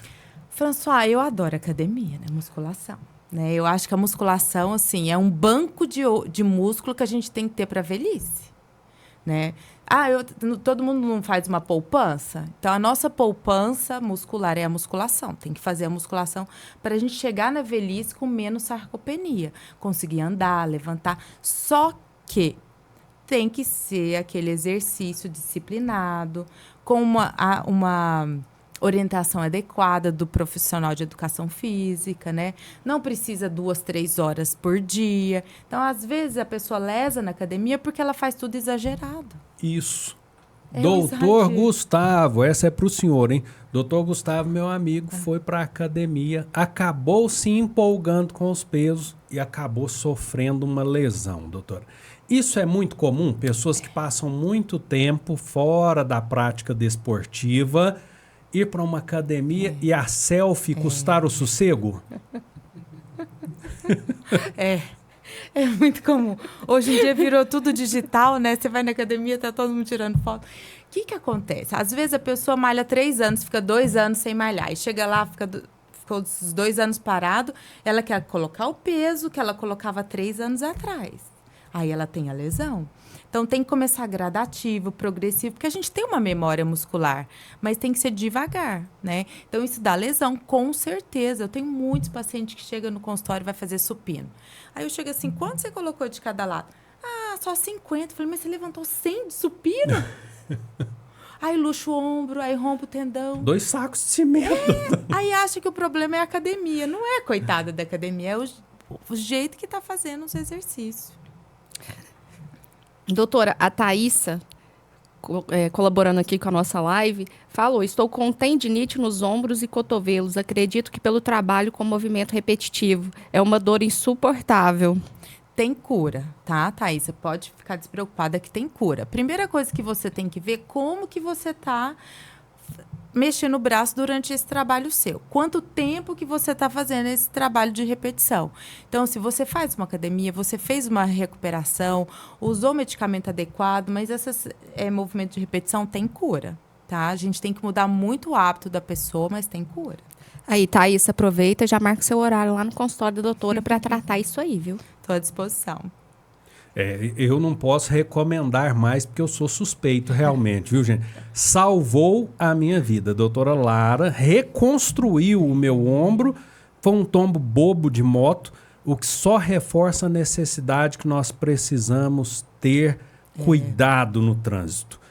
François, eu adoro academia, né? Musculação. Né? Eu acho que a musculação, assim, é um banco de músculo que a gente tem que ter para a velhice, né? Todo mundo não faz uma poupança? Então, a nossa poupança muscular é a musculação. Tem que fazer a musculação para a gente chegar na velhice com menos sarcopenia. Conseguir andar, levantar. Só que tem que ser aquele exercício disciplinado, com uma orientação adequada do profissional de educação física, né? Não precisa 2, 3 horas por dia. Então, às vezes, a pessoa lesa na academia porque ela faz tudo exagerado. Isso. É Doutor Gustavo, essa é para o senhor, hein? Doutor Gustavo, meu amigo, foi para a academia, acabou se empolgando com os pesos e acabou sofrendo uma lesão, doutora. Isso é muito comum? Pessoas que passam muito tempo fora da prática desportiva ir para uma academia e a selfie custar o sossego? É muito comum. Hoje em dia virou tudo digital, né? Você vai na academia, tá todo mundo tirando foto. O que acontece? Às vezes a pessoa malha 3 anos, fica 2 anos sem malhar. E chega lá, ficou esses 2 anos parado, ela quer colocar o peso que ela colocava 3 anos atrás. Aí ela tem a lesão. Então, tem que começar gradativo, progressivo, porque a gente tem uma memória muscular, mas tem que ser devagar, né? Então, isso dá lesão, com certeza. Eu tenho muitos pacientes que chegam no consultório e vai fazer supino. Aí eu chego assim, quanto você colocou de cada lado? Ah, só 50. Eu falei, mas você levantou 100 de supino? Aí luxo o ombro, aí rompe o tendão. 2 sacos de cimento. Aí acha que o problema é a academia. Não é, coitada da academia, é o jeito que tá fazendo os exercícios. Doutora, a Thaísa, colaborando aqui com a nossa live, falou: estou com tendinite nos ombros e cotovelos. Acredito que pelo trabalho com movimento repetitivo. É uma dor insuportável. Tem cura, tá, Thaís? Você pode ficar despreocupada que tem cura. Primeira coisa que você tem que ver como que você tá mexendo o braço durante esse trabalho seu. Quanto tempo que você está fazendo esse trabalho de repetição. Então, se você faz uma academia, você fez uma recuperação, usou medicamento adequado, mas esse movimento de repetição tem cura, tá? A gente tem que mudar muito o hábito da pessoa, mas tem cura. Aí, Thaís, aproveita e já marca o seu horário lá no consultório da doutora para tratar isso aí, viu? Estou à disposição. Eu não posso recomendar mais porque eu sou suspeito realmente, viu, gente? Salvou a minha vida. A doutora Lara reconstruiu o meu ombro. Foi um tombo bobo de moto, o que só reforça a necessidade que nós precisamos ter cuidado no trânsito.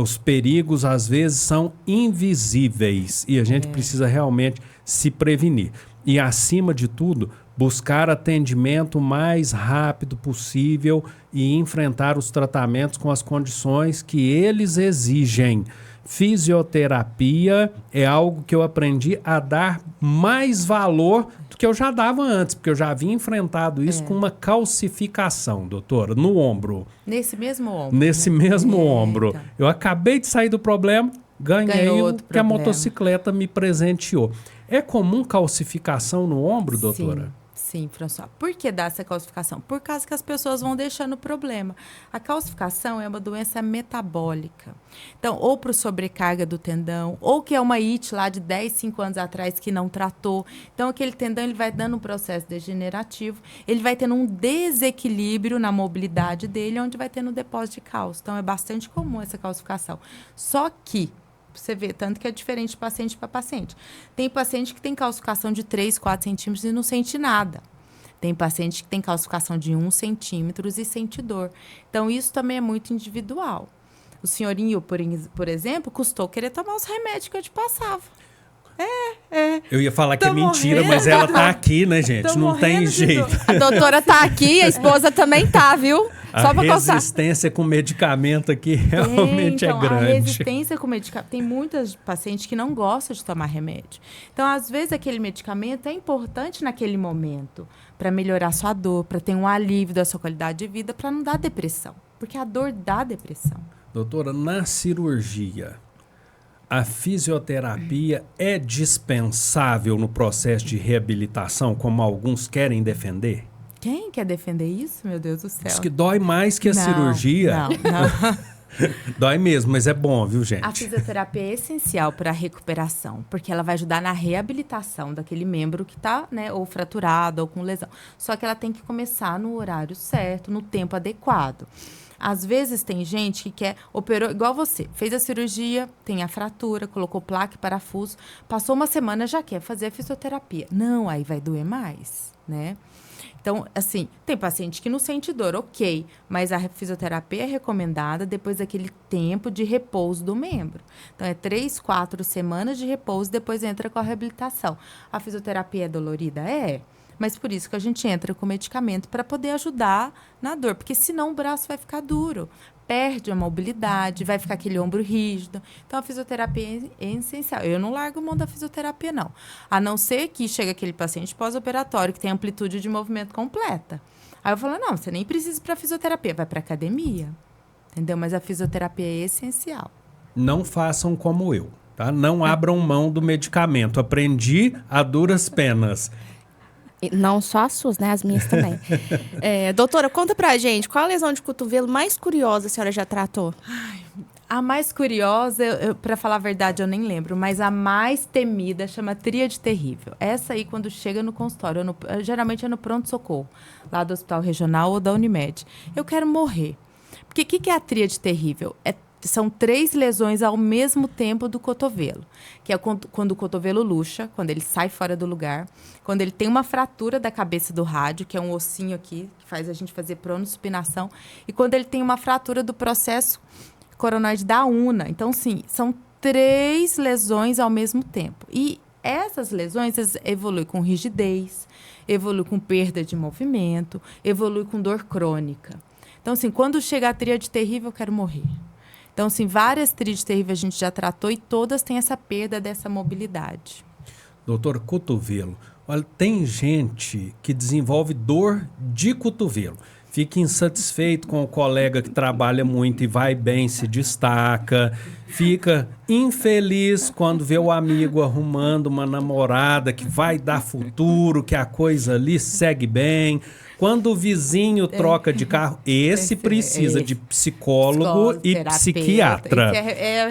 Os perigos, às vezes, são invisíveis e a gente precisa realmente se prevenir. E, acima de tudo, buscar atendimento o mais rápido possível e enfrentar os tratamentos com as condições que eles exigem. fisioterapia é algo que eu aprendi a dar mais valor do que eu já dava antes, porque eu já havia enfrentado isso com uma calcificação, doutora, no ombro. Nesse mesmo ombro. Nesse mesmo ombro. então. Eu acabei de sair do problema, ganhei Ganhou o outro que a problema. motocicleta me presenteou. É comum calcificação no ombro, doutora? Sim, François. Por que dá essa calcificação? Por causa que as pessoas vão deixando o problema. A calcificação é uma doença metabólica. Então, ou por sobrecarga do tendão, ou que é uma IT lá de 10, 5 anos atrás que não tratou. Então, aquele tendão ele vai dando um processo degenerativo, ele vai tendo um desequilíbrio na mobilidade dele, onde vai tendo um depósito de cálcio. Então, é bastante comum essa calcificação. Só que você vê, tanto que é diferente de paciente para paciente. Tem paciente que tem calcificação de 3, 4 centímetros e não sente nada. Tem paciente que tem calcificação de 1 centímetro e sente dor. Então, isso também é muito individual. O senhorinho, por exemplo, custou querer tomar os remédios que eu te passava. Eu ia falar que Tô é mentira, morrendo. mas ela tá aqui, né, gente? Tô Não tem morrendo de jeito. dor. A doutora tá aqui, a esposa também tá, viu? Só A pra constar. resistência com medicamento aqui realmente então, é grande. A resistência com medicamento. Tem muitas pacientes que não gostam de tomar remédio. Então, às vezes, aquele medicamento é importante naquele momento para melhorar sua dor, para ter um alívio da sua qualidade de vida, para não dar depressão. Porque a dor dá depressão. Doutora, na cirurgia, a fisioterapia é dispensável no processo de reabilitação, como alguns querem defender? Quem quer defender isso, meu Deus do céu? Diz que dói mais que a cirurgia. Não. Dói mesmo, mas é bom, viu, gente? A fisioterapia é essencial para a recuperação, porque ela vai ajudar na reabilitação daquele membro que está, né, ou fraturado ou com lesão. Só que ela tem que começar no horário certo, no tempo adequado. Às vezes tem gente que quer, operou igual você, fez a cirurgia, tem a fratura, colocou placa e parafuso, passou uma semana já quer fazer a fisioterapia. Não, aí vai doer mais, né? Então, assim, tem paciente que não sente dor, ok, mas a fisioterapia é recomendada depois daquele tempo de repouso do membro. Então, é 3, 4 semanas de repouso, depois entra com a reabilitação. A fisioterapia é dolorida? É, mas por isso que a gente entra com medicamento para poder ajudar na dor, porque senão o braço vai ficar duro, perde a mobilidade, vai ficar aquele ombro rígido. Então, a fisioterapia é essencial. Eu não largo mão da fisioterapia, não. A não ser que chegue aquele paciente pós-operatório que tem amplitude de movimento completa. Aí eu falo, não, você nem precisa ir para fisioterapia, vai para academia. Entendeu? Mas a fisioterapia é essencial. Não façam como eu, tá? Não abram mão do medicamento. Aprendi a duras penas. E não só as suas, né? As minhas também. Doutora, conta pra gente, qual a lesão de cotovelo mais curiosa a senhora já tratou? A mais curiosa, para falar a verdade, eu nem lembro, mas a mais temida chama tríade terrível. Essa aí, quando chega no consultório, geralmente é no pronto-socorro, lá do Hospital Regional ou da Unimed. Eu quero morrer. Porque o que é a tríade terrível? São 3 lesões ao mesmo tempo do cotovelo, que é quando o cotovelo luxa, quando ele sai fora do lugar, quando ele tem uma fratura da cabeça do rádio, que é um ossinho aqui, que faz a gente fazer pronossupinação, e quando ele tem uma fratura do processo coronoide da una. Então, sim, são 3 lesões ao mesmo tempo. E essas lesões evoluem com rigidez, evoluem com perda de movimento, evoluem com dor crônica. Então, assim, quando chega a tríade terrível, eu quero morrer. Então, assim, várias tríades terríveis a gente já tratou e todas têm essa perda dessa mobilidade. Doutor, cotovelo. Olha, tem gente que desenvolve dor de cotovelo. Fica insatisfeito com o colega que trabalha muito e vai bem, se destaca. Fica infeliz quando vê o amigo arrumando uma namorada que vai dar futuro, que a coisa ali segue bem. Quando o vizinho troca de carro, esse precisa de psicólogo e psiquiatra. É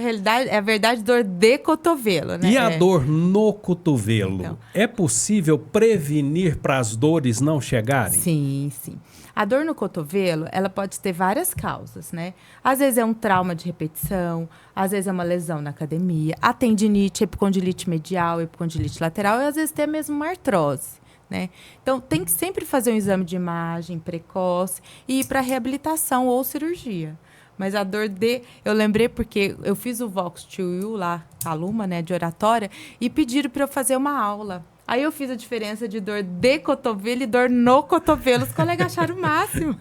a verdade, dor de cotovelo, né? E a dor no cotovelo? Então. É possível prevenir para as dores não chegarem? Sim, sim. A dor no cotovelo, ela pode ter várias causas, né? Às vezes é um trauma de repetição, às vezes é uma lesão na academia, a tendinite, epicondilite medial, epicondilite lateral, e às vezes tem mesmo uma artrose, né? Então, tem que sempre fazer um exame de imagem precoce e ir para reabilitação ou cirurgia. Mas a dor eu lembrei porque eu fiz o Vox 2U lá, a Luma, né, de oratória, e pediram para eu fazer uma aula. Aí eu fiz a diferença de dor de cotovelo e dor no cotovelo. Os colegas acharam o máximo.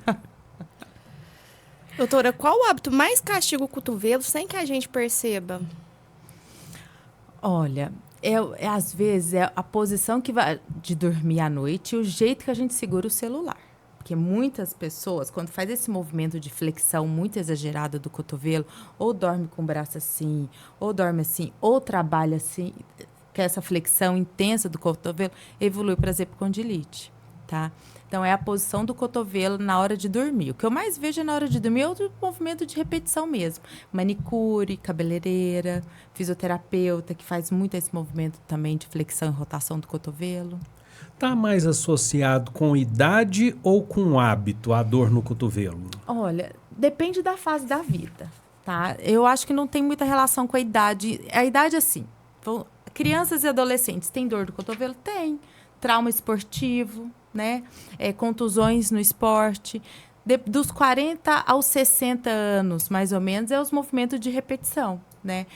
Doutora, qual o hábito mais castiga o cotovelo sem que a gente perceba? Olha, às vezes é a posição que vai de dormir à noite e o jeito que a gente segura o celular. Porque muitas pessoas, quando faz esse movimento de flexão muito exagerado do cotovelo, ou dorme com o braço assim, ou dorme assim, ou trabalha assim, que essa flexão intensa do cotovelo evolui para zepicondilite, tá? Então, é a posição do cotovelo na hora de dormir. O que eu mais vejo na hora de dormir é outro movimento de repetição mesmo. Manicure, cabeleireira, fisioterapeuta, que faz muito esse movimento também de flexão e rotação do cotovelo. Está mais associado com idade ou com hábito, a dor no cotovelo? Olha, depende da fase da vida, tá? Eu acho que não tem muita relação com a idade. A idade, assim, crianças e adolescentes têm dor do cotovelo? Tem. Trauma esportivo, né? Contusões no esporte. Dos 40 aos 60 anos, mais ou menos, é os movimentos de repetição, né?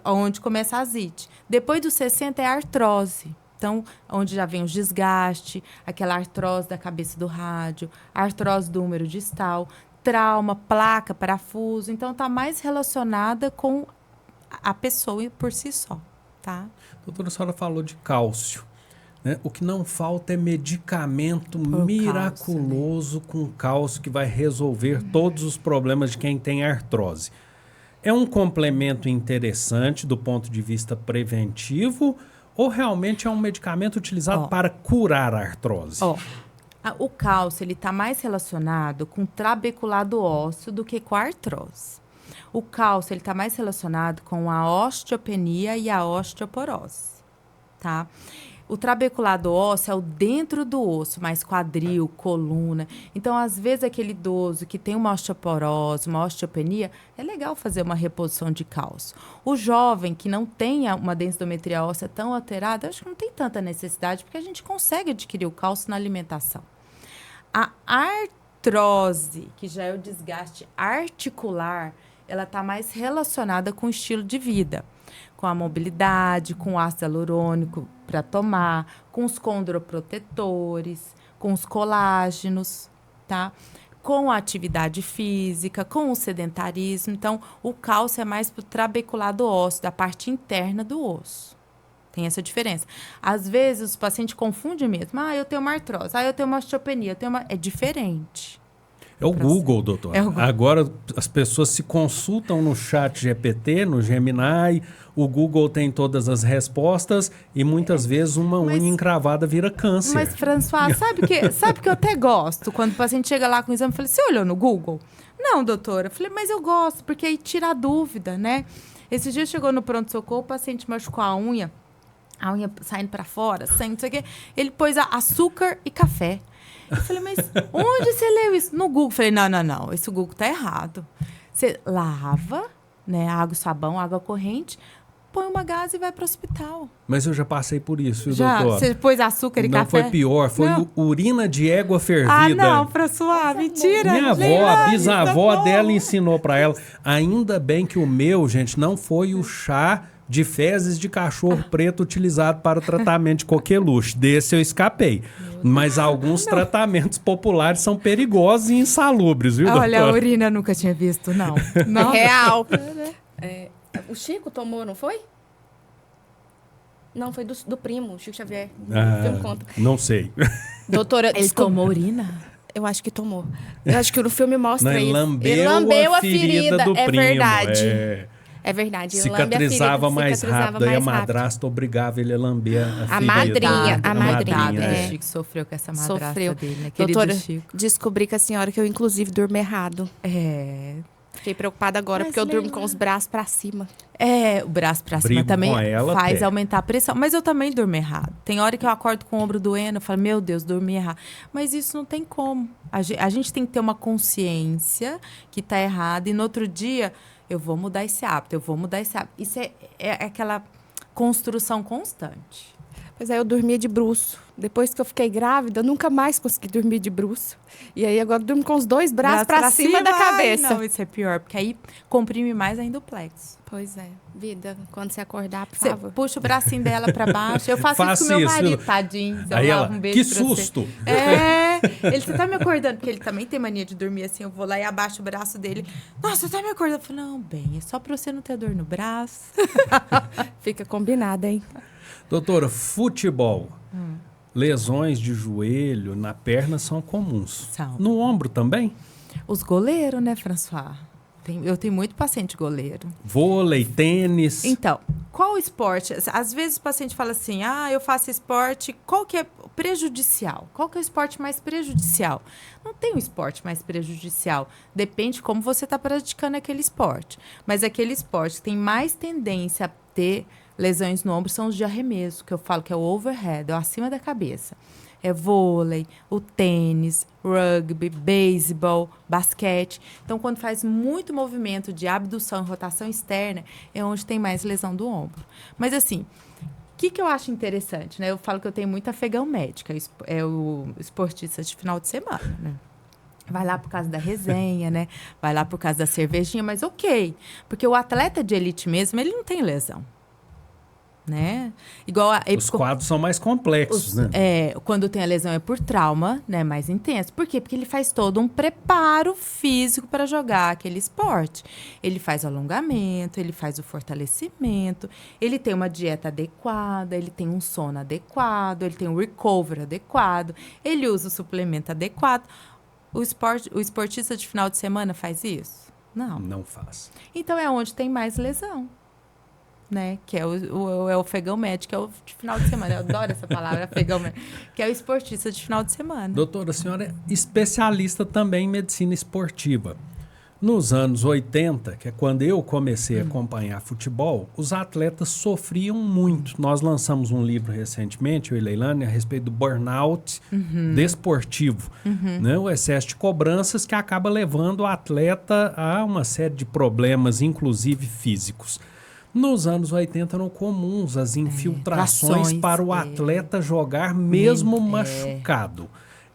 Onde começa a ascite. Depois dos 60 é a artrose. Então, onde já vem o desgaste, aquela artrose da cabeça do rádio, artrose do húmero distal, trauma, placa, parafuso. Então, está mais relacionada com a pessoa por si só, tá? Doutora, a senhora falou de cálcio, né? O que não falta é medicamento Por miraculoso com cálcio que vai resolver todos os problemas de quem tem artrose. É um complemento interessante do ponto de vista preventivo ou realmente é um medicamento utilizado para curar a artrose? O cálcio está mais relacionado com trabeculado ósseo do que com a artrose. O cálcio está mais relacionado com a osteopenia e a osteoporose, tá? O trabeculado ósseo é o dentro do osso, mais quadril, coluna. Então, às vezes, aquele idoso que tem uma osteoporose, uma osteopenia, é legal fazer uma reposição de cálcio. O jovem que não tenha uma densitometria óssea tão alterada, acho que não tem tanta necessidade, porque a gente consegue adquirir o cálcio na alimentação. A artrose, que já é o desgaste articular, ela está mais relacionada com o estilo de vida, com a mobilidade, com o ácido hialurônico para tomar, com os condroprotetores, com os colágenos, tá? Com a atividade física, com o sedentarismo. Então, o cálcio é mais para o trabeculado ósseo, da parte interna do osso. Tem essa diferença. Às vezes, os pacientes confundem mesmo. Eu tenho uma artrose, eu tenho uma osteopenia, É diferente. É o Google, doutor. Agora as pessoas se consultam no chat GPT, no Gemini, o Google tem todas as respostas e muitas vezes uma unha encravada vira câncer. Mas, François, sabe que eu até gosto? Quando o paciente chega lá com o exame, eu falei, você olhou no Google? Não, doutora. Eu falei, mas eu gosto, porque aí tira a dúvida, né? Esse dia chegou no pronto-socorro, o paciente machucou a unha saindo para fora, saindo, não sei o quê. Ele pôs açúcar e café. Eu falei, mas onde você leu isso? No Google. Eu falei, não, esse Google tá errado. Você lava, né, água, sabão, água corrente, põe uma gás e vai para o hospital. Mas eu já passei por isso, viu, já, doutor? Você pôs açúcar e café? Não, foi pior, foi urina de égua fervida. Não, François, mentira. Minha avó, a bisavó dela ensinou para ela. Ainda bem que o meu, gente, não foi o chá de fezes de cachorro preto utilizado para o tratamento de coqueluche. Desse eu escapei. Mas alguns tratamentos populares são perigosos e insalubres, viu, doutor? Olha, a urina eu nunca tinha visto, não. Não. Real. O Chico tomou, não foi? Não, foi do primo, Chico Xavier. Conta. Não sei. Doutora, ele tomou urina? Eu acho que tomou. Eu acho que no filme mostra isso. Ele lambeu a ferida do primo. Verdade. É verdade. Cicatrizava mais rápido. Aí a madrasta obrigava ele a lamber a ferida. A madrinha. O Chico sofreu com essa madrasta dele, né? Doutora, Chico. Descobri com a senhora que eu, inclusive, durmo errado. Fiquei preocupada agora, porque eu durmo com os braços pra cima. O braço pra cima também faz aumentar a pressão. Mas eu também durmo errado. Tem hora que eu acordo com o ombro doendo, eu falo, meu Deus, dormi errado. Mas isso não tem como. A gente tem que ter uma consciência que tá errado. E no outro dia, eu vou mudar esse hábito, Isso é aquela construção constante. Pois aí eu dormia de bruço. Depois que eu fiquei grávida, eu nunca mais consegui dormir de bruço. E aí agora eu durmo com os dois braços pra cima da cabeça. Não, isso é pior, porque aí comprime mais ainda o plexo. Pois é. Vida, quando você acordar, por favor. Você puxa o bracinho dela pra baixo. Eu faço isso com meu marido, tadinho. Aí ela, que susto! Você tá me acordando? Porque ele também tem mania de dormir assim. Eu vou lá e abaixo o braço dele. Nossa, você tá me acordando? Eu falo, não, bem, é só pra você não ter dor no braço. Fica combinado, hein? Doutora, futebol. Lesões de joelho na perna são comuns. São. No ombro também? Os goleiros, né, François? Eu tenho muito paciente goleiro. Vôlei, tênis. Então, qual esporte? Às vezes o paciente fala assim, eu faço esporte, qual que é prejudicial? Qual que é o esporte mais prejudicial? Não tem um esporte mais prejudicial. Depende de como você está praticando aquele esporte. Mas aquele esporte que tem mais tendência a ter lesões no ombro são os de arremesso, que eu falo que é o overhead, é o acima da cabeça. É vôlei, o tênis, rugby, beisebol, basquete. Então, quando faz muito movimento de abdução e rotação externa, é onde tem mais lesão do ombro. Mas, assim, o que eu acho interessante, né? Eu falo que eu tenho muita afegão médica, é o esportista de final de semana, né? Vai lá por causa da resenha, né? Vai lá por causa da cervejinha, mas ok. Porque o atleta de elite mesmo, ele não tem lesão. Né? Igual os quadros são mais complexos, né? Quando tem a lesão é por trauma, né? Mais intenso. Por quê? Porque ele faz todo um preparo físico para jogar aquele esporte. Ele faz alongamento, ele faz o fortalecimento, ele tem uma dieta adequada, ele tem um sono adequado, ele tem um recovery adequado, ele usa o suplemento adequado. O esportista de final de semana faz isso? Não. Não faz. Então é onde tem mais lesão. Né? Que é o afegão médico, que é o de final de semana. Eu adoro essa palavra, afegão médico. Que é o esportista de final de semana. Doutora, a senhora é especialista também em medicina esportiva. Nos anos 80, que é quando eu comecei a acompanhar futebol, os atletas sofriam muito. Nós lançamos um livro recentemente, eu e Leilane, a respeito do burnout desportivo. Né? O excesso de cobranças que acaba levando o atleta a uma série de problemas, inclusive físicos. Nos anos 80 eram comuns as infiltrações para o atleta jogar mesmo machucado.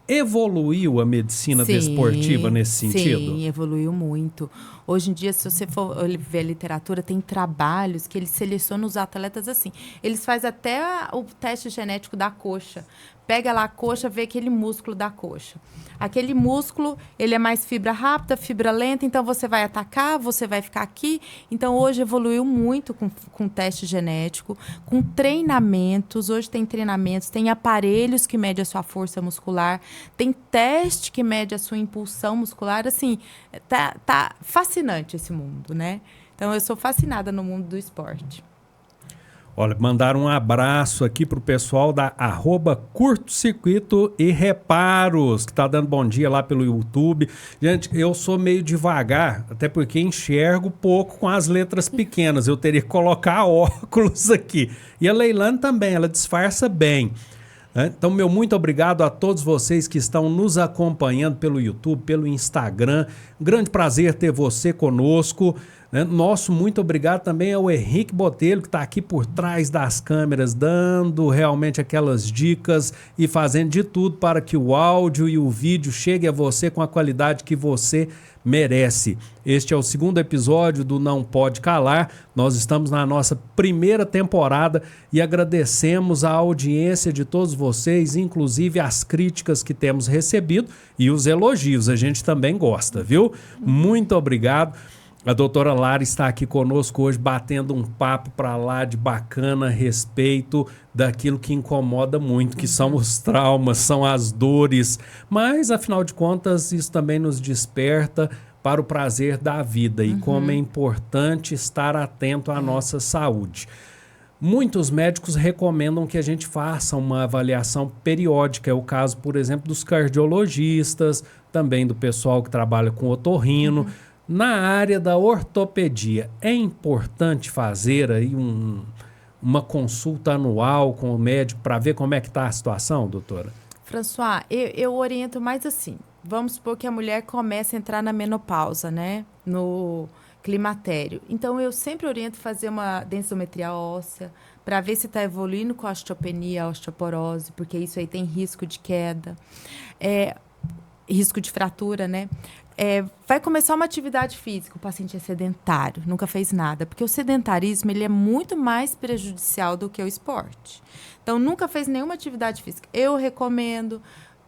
Evoluiu a medicina desportiva nesse sentido? Sim, evoluiu muito. Hoje em dia, se você for ver a literatura, tem trabalhos que eles selecionam os atletas assim. Eles fazem até o teste genético da coxa. Pega lá a coxa, vê aquele músculo da coxa. Aquele músculo, ele é mais fibra rápida, fibra lenta, então você vai atacar, você vai ficar aqui. Então, hoje evoluiu muito com teste genético, com treinamentos. Hoje tem treinamentos, tem aparelhos que medem a sua força muscular, tem teste que mede a sua impulsão muscular. Assim, tá fascinante esse mundo, né? Então, eu sou fascinada no mundo do esporte. Olha, mandaram um abraço aqui pro pessoal da @curto-circuito e reparos, que tá dando bom dia lá pelo YouTube. Gente, eu sou meio devagar, até porque enxergo pouco com as letras pequenas. Eu teria que colocar óculos aqui. E a Leilane também, ela disfarça bem. Então, meu muito obrigado a todos vocês que estão nos acompanhando pelo YouTube, pelo Instagram. Um grande prazer ter você conosco. Nosso muito obrigado também ao Henrique Botelho, que está aqui por trás das câmeras, dando realmente aquelas dicas e fazendo de tudo para que o áudio e o vídeo chegue a você com a qualidade que você merece. Este é o segundo episódio do Não Pode Calar. Nós estamos na nossa primeira temporada e agradecemos a audiência de todos vocês, inclusive as críticas que temos recebido e os elogios. A gente também gosta, viu? Muito obrigado. A doutora Lara está aqui conosco hoje, batendo um papo para lá de bacana a respeito daquilo que incomoda muito, que são os traumas, são as dores. Mas, afinal de contas, isso também nos desperta para o prazer da vida e como é importante estar atento à nossa saúde. Muitos médicos recomendam que a gente faça uma avaliação periódica. É o caso, por exemplo, dos cardiologistas, também do pessoal que trabalha com otorrino. Na área da ortopedia, é importante fazer aí uma consulta anual com o médico para ver como é que está a situação, doutora? François, eu oriento mais assim. Vamos supor que a mulher comece a entrar na menopausa, né? No climatério. Então, eu sempre oriento fazer uma densitometria óssea para ver se está evoluindo com a osteopenia, a osteoporose, porque isso aí tem risco de queda, risco de fratura, né? Vai começar uma atividade física, o paciente é sedentário, nunca fez nada, porque o sedentarismo ele é muito mais prejudicial do que o esporte. Então, nunca fez nenhuma atividade física. Eu recomendo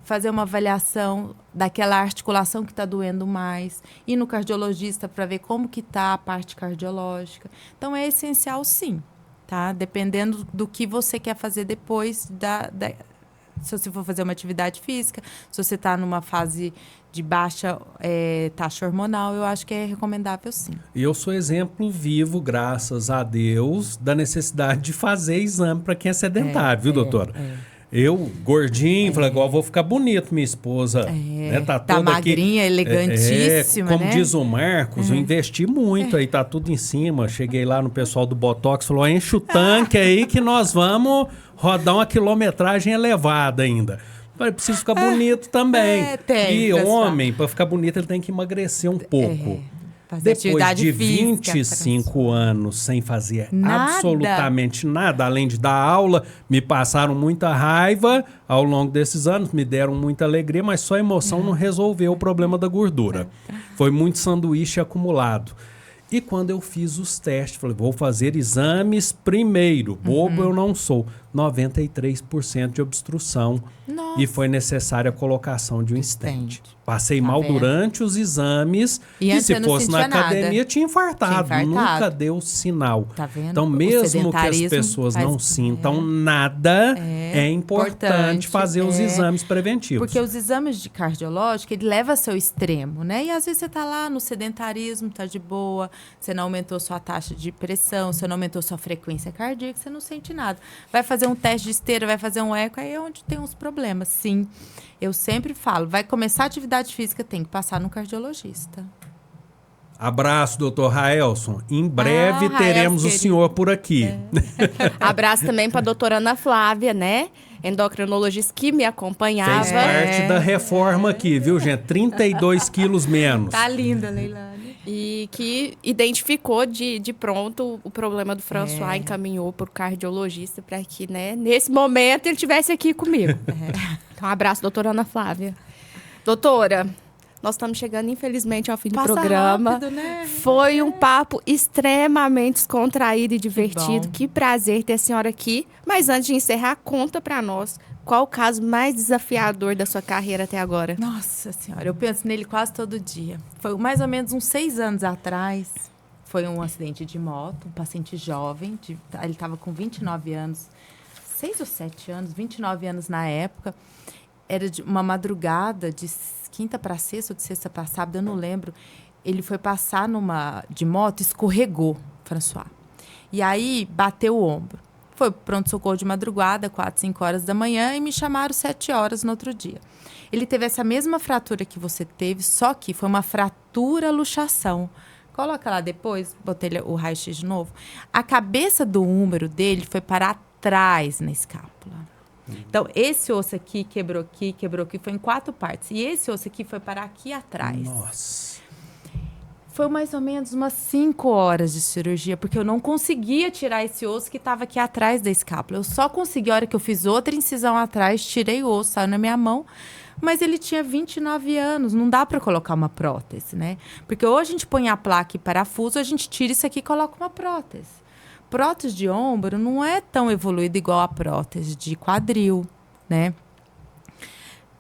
fazer uma avaliação daquela articulação que está doendo mais, ir no cardiologista para ver como que está a parte cardiológica. Então, é essencial, sim, tá? Dependendo do que você quer fazer depois se você for fazer uma atividade física, se você está numa fase de baixa taxa hormonal, eu acho que é recomendável, sim. E eu sou exemplo vivo, graças a Deus, da necessidade de fazer exame para quem é sedentário, viu, doutora? Eu, gordinho, falei, igual vou ficar bonito, minha esposa. Né? Tá toda magrinha, aqui, elegantíssima, como né? diz o Marcos, eu investi muito, aí tá tudo em cima. Cheguei lá no pessoal do Botox, falou, enche o tanque aí que nós vamos rodar uma quilometragem elevada ainda. Falei, preciso ficar bonito também. E homem, para ficar bonito, ele tem que emagrecer um pouco. Depois de 25 anos sem fazer absolutamente nada, além de dar aula, me passaram muita raiva ao longo desses anos, me deram muita alegria, mas só a emoção não resolveu o problema da gordura. Foi muito sanduíche acumulado. E quando eu fiz os testes, falei, vou fazer exames primeiro. Bobo eu não sou. 93% de obstrução. Nossa. E foi necessária a colocação de um stent. Passei Tá mal vendo? durante os exames. E E se antes eu não fosse na sentia academia, nada. tinha infartado. Tinha infartado. Nunca deu sinal. Tá vendo? Então, O mesmo que as sedentarismo pessoas não faz- sintam nada, é importante fazer os exames preventivos. Porque os exames de cardiológico, ele leva a seu extremo, né? E às vezes você tá lá no sedentarismo, tá de boa, você não aumentou sua taxa de pressão, você não aumentou sua frequência cardíaca, você não sente nada. Vai fazer um teste de esteira, vai fazer um eco, aí é onde tem uns problemas, sim. Eu sempre falo, vai começar a atividade física, tem que passar no cardiologista. Abraço, doutor Raelson. Em breve Raelson, teremos o querido. senhor por aqui. Abraço também para a doutora Ana Flávia, né? Endocrinologista que me acompanhava. Fez parte da reforma aqui, viu, gente? 32 quilos menos. Tá linda, Leilane. E que identificou de pronto o problema do François, encaminhou para o cardiologista para que, né, nesse momento, ele estivesse aqui comigo. Então, um abraço, doutora Ana Flávia. Doutora, nós estamos chegando, infelizmente, ao fim do Passa programa. rápido, né? Foi um papo extremamente descontraído e divertido. bom. Que prazer ter a senhora aqui. Mas antes de encerrar, conta para nós qual o caso mais desafiador da sua carreira até agora. Nossa Senhora, eu penso nele quase todo dia. Foi mais ou menos uns 6 anos atrás. Foi um acidente de moto, um paciente jovem. Ele estava com 29 anos, 6 ou 7 anos, 29 anos na época. Era de uma madrugada de quinta para sexta ou de sexta para sábado, eu não lembro. Ele foi passar de moto, escorregou, François. E aí bateu o ombro. Foi pro pronto-socorro de madrugada, 4, 5 horas da manhã, e me chamaram 7 horas no outro dia. Ele teve essa mesma fratura que você teve, só que foi uma fratura-luxação. Coloca lá depois, botei o raio-x de novo. A cabeça do húmero dele foi para trás na escápula. Então, esse osso aqui, quebrou aqui, foi em 4 partes. E esse osso aqui foi para aqui atrás. Nossa. Foi mais ou menos umas 5 horas de cirurgia, porque eu não conseguia tirar esse osso que estava aqui atrás da escápula. Eu só consegui, a hora que eu fiz outra incisão atrás, tirei o osso, saiu na minha mão. Mas ele tinha 29 anos, não dá para colocar uma prótese, né? Porque ou a gente põe a placa e parafuso, ou a gente tira isso aqui e coloca uma prótese. Prótese de ombro não é tão evoluída igual a prótese de quadril, né?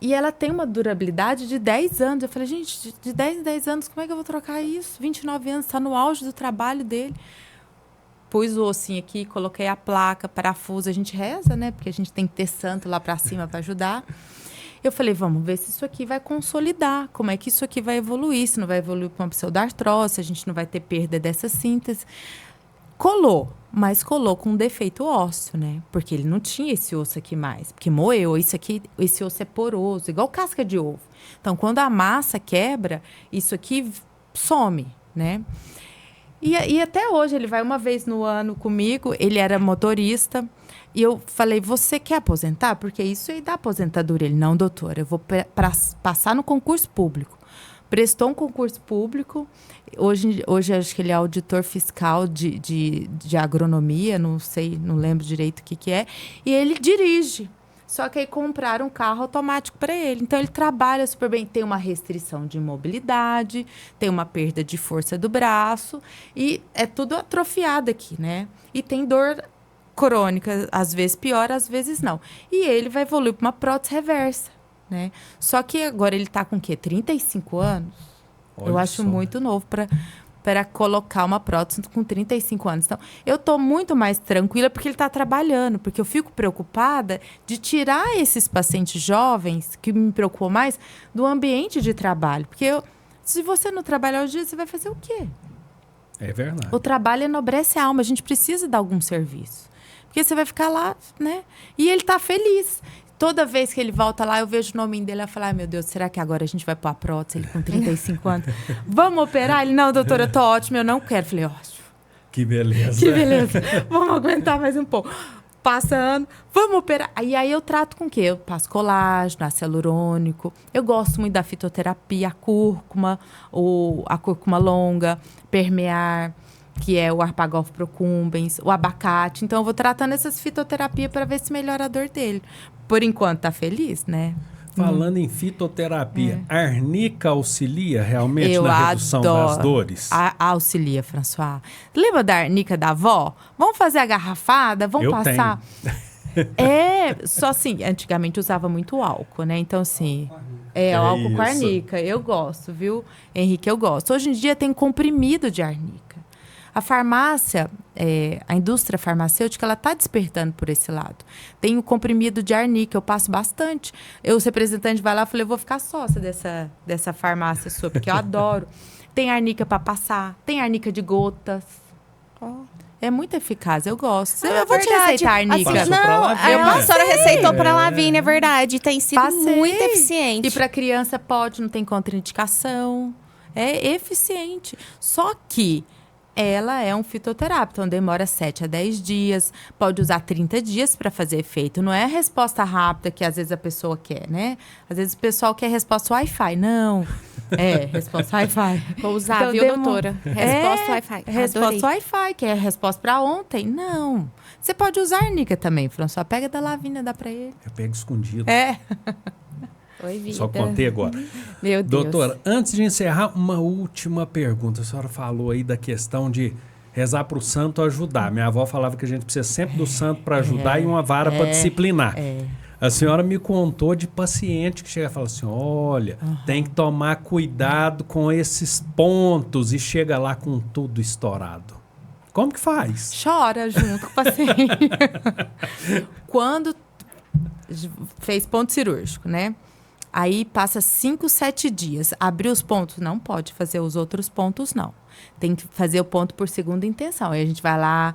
E ela tem uma durabilidade de 10 anos. Eu falei, gente, de 10 em 10 anos, como é que eu vou trocar isso? 29 anos, está no auge do trabalho dele. Pus o ossinho aqui, coloquei a placa, parafuso. A gente reza, né? Porque a gente tem que ter santo lá para cima para ajudar. Eu falei, vamos ver se isso aqui vai consolidar. Como é que isso aqui vai evoluir? Se não vai evoluir para uma pseudartrose, se a gente não vai ter perda dessa síntese. Colou, mas colou com um defeito ósseo, né? Porque ele não tinha esse osso aqui mais. Porque moeu, esse osso é poroso, igual casca de ovo. Então, quando a massa quebra, isso aqui some, né? E até hoje, ele vai uma vez no ano comigo, ele era motorista. E eu falei, você quer aposentar? Porque isso aí dá aposentadoria. Ele, não, doutora, eu vou passar no concurso público. Prestou um concurso público. Hoje acho que ele é auditor fiscal de agronomia, não sei, não lembro direito o que é. E ele dirige. Só que aí compraram um carro automático para ele. Então, ele trabalha super bem. Tem uma restrição de mobilidade, tem uma perda de força do braço. E é tudo atrofiado aqui, né? E tem dor crônica, às vezes pior, às vezes não. E ele vai evoluir para uma prótese reversa. né? Só que agora ele tá com o quê? 35 anos? Eu Olha acho só. muito novo para colocar uma prótese com 35 anos. Então, eu tô muito mais tranquila porque ele tá trabalhando, porque eu fico preocupada de tirar esses pacientes jovens, que me preocupam mais, do ambiente de trabalho. Porque se você não trabalhar hoje, você vai fazer o quê? É verdade. O trabalho enobrece a alma, a gente precisa dar algum serviço. Porque você vai ficar lá, né? E ele tá feliz. Toda vez que ele volta lá, eu vejo o nome dele e falo, ai meu Deus, será que agora a gente vai pôr a prótese? Ele com 35 anos. Vamos operar? Ele, não, doutora, eu tô ótimo, eu não quero. Falei, ótimo. Que beleza. Que beleza. Vamos aguentar mais um pouco. Passa ano, vamos operar. E aí eu trato com o quê? Eu passo colágeno, ácido hialurônico. Eu gosto muito da fitoterapia, a cúrcuma longa, permear, que é o Arpagolf procumbens, o abacate. Então, eu vou tratando essas fitoterapias para ver se melhora a dor dele. Por enquanto, tá feliz, né? Falando em fitoterapia, a arnica auxilia realmente Eu na redução adoro. das dores? Auxilia, François. Lembra da arnica da avó? Vamos fazer a garrafada? Vamos Eu passar? Só assim, antigamente usava muito álcool, né? Então, assim, álcool com isso. arnica. Eu gosto, viu, Henrique? Eu gosto. Hoje em dia tem comprimido de arnica. A farmácia, a indústria farmacêutica, ela está despertando por esse lado. Tem o comprimido de arnica, eu passo bastante. O representante vai lá e fala, eu vou ficar sócia dessa farmácia sua, porque eu adoro. Tem arnica para passar, tem arnica de gotas. É muito eficaz, eu gosto. Eu vou te receitar arnica. Passou pra Não, Lavínia. a senhora receitou pra Lavínia, é verdade. Tem sido Passei. muito eficiente. E para criança pode, não tem contraindicação. É eficiente. Só que ela é um fitoterápico, então demora 7 a 10 dias, pode usar 30 dias para fazer efeito. Não é a resposta rápida que às vezes a pessoa quer, né? Às vezes o pessoal quer resposta Wi-Fi. Não. Resposta Wi-Fi. Vou usar, Então, viu, doutora? Resposta Wi-Fi. Adorei. Resposta Wi-Fi, que é a resposta para ontem. Não. Você pode usar arnica também, François. Pega da Lavínia, dá para ele. Eu pego escondido. Oi, vida. Só contei agora. Meu Deus. Doutora, antes de encerrar, uma última pergunta. A senhora falou aí da questão de rezar para o santo ajudar. Minha avó falava que a gente precisa sempre do santo para ajudar e uma vara para disciplinar. A senhora me contou de paciente que chega e fala assim, olha, tem que tomar cuidado com esses pontos e chega lá com tudo estourado. Como que faz? Chora junto com o paciente. Quando fez ponto cirúrgico, né? Aí passa 5, 7 dias. Abriu os pontos? Não pode fazer os outros pontos, não. Tem que fazer o ponto por segunda intenção. Aí a gente vai lá,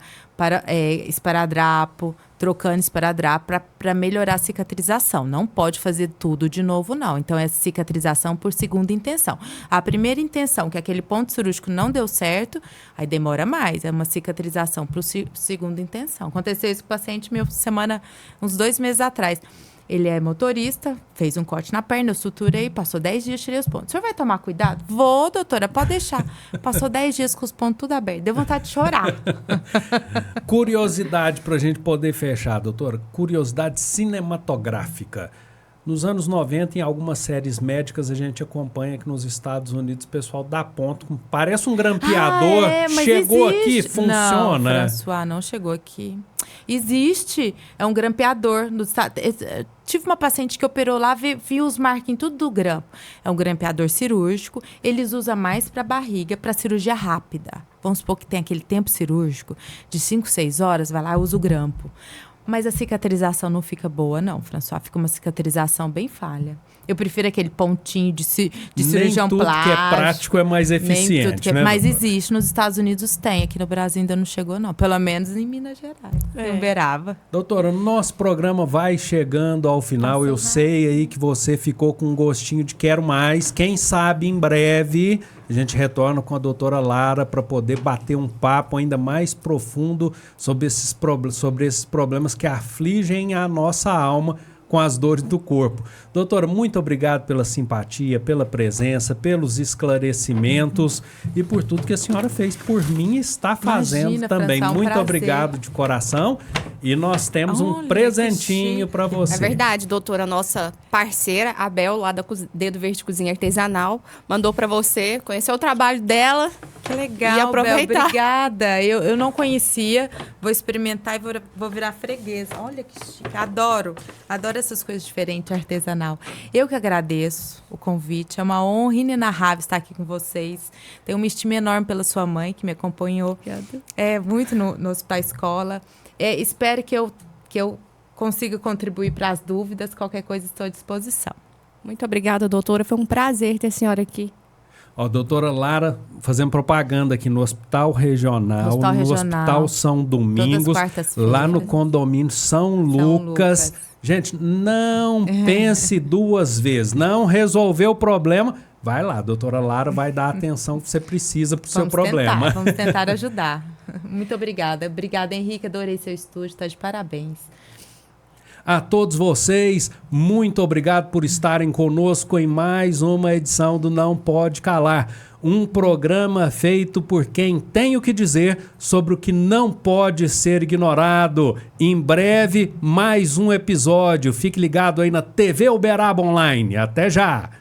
esparadrapo, trocando esparadrapo para melhorar a cicatrização. Não pode fazer tudo de novo, não. Então, é cicatrização por segunda intenção. A primeira intenção, que aquele ponto cirúrgico não deu certo, aí demora mais. É uma cicatrização por segunda intenção. Aconteceu isso com o paciente meu uns 2 meses atrás. Ele é motorista, fez um corte na perna, eu suturei, passou 10 dias, tirei os pontos. O senhor vai tomar cuidado? Vou, doutora, pode deixar. Passou 10 dias com os pontos tudo aberto. Deu vontade de chorar. Curiosidade para a gente poder fechar, doutora. Curiosidade cinematográfica. Nos anos 90, em algumas séries médicas, a gente acompanha que nos Estados Unidos o pessoal dá ponto. Parece um grampeador. Mas chegou existe. aqui, funciona. Não, François, não chegou aqui. Existe. É um grampeador. Tive uma paciente que operou lá, viu os marquinhos tudo do grampo. É um grampeador cirúrgico. Eles usam mais para barriga, para cirurgia rápida. Vamos supor que tem aquele tempo cirúrgico de 5, 6 horas, vai lá e usa o grampo. Mas a cicatrização não fica boa, não, François. Fica uma cicatrização bem falha. Eu prefiro aquele pontinho de cirurgião Nem tudo plástico. que é prático é mais eficiente, né? Mas doutora? existe. Nos Estados Unidos tem. Aqui no Brasil ainda não chegou, não. Pelo menos em Minas Gerais. Em Uberaba. Doutora, nosso programa vai chegando ao final. Eu sei aí que você ficou com um gostinho de quero mais. Quem sabe em breve a gente retorna com a doutora Lara para poder bater um papo ainda mais profundo sobre esses problemas que afligem a nossa alma com as dores do corpo. Doutora, muito obrigado pela simpatia, pela presença, pelos esclarecimentos e por tudo que a senhora fez por mim e está fazendo Imagina, também. François, um Muito prazer. obrigado de coração. E nós temos um Olha, presentinho que para você. É verdade, doutora. Nossa parceira, a Bel, lá da Dedo Verde Cozinha Artesanal, mandou pra você conhecer o trabalho dela. Que legal, E aproveitar. Bel, obrigada. Eu não conhecia. Vou experimentar e vou virar freguesa. Olha que chique. Adoro. Adoro essas coisas diferentes, artesanal. Eu que agradeço o convite. É uma honra inenarrável estar aqui com vocês. Tenho uma estima enorme pela sua mãe, que me acompanhou muito no Hospital Escola. Espero que eu consiga contribuir para as dúvidas. Qualquer coisa, estou à disposição. Muito obrigada, doutora. Foi um prazer ter a senhora aqui. Ó, doutora Lara, fazendo propaganda aqui no Hospital Regional, no Hospital São Domingos, lá no condomínio São Lucas. Gente, não pense duas vezes. Não resolveu o problema, vai lá, a doutora Lara vai dar a atenção que você precisa para o seu problema. Vamos tentar ajudar. Muito obrigada. Obrigada, Henrique. Adorei seu estúdio, está de parabéns. A todos vocês, muito obrigado por estarem conosco em mais uma edição do Não Pode Calar. Um programa feito por quem tem o que dizer sobre o que não pode ser ignorado. Em breve, mais um episódio. Fique ligado aí na TV Uberaba Online. Até já!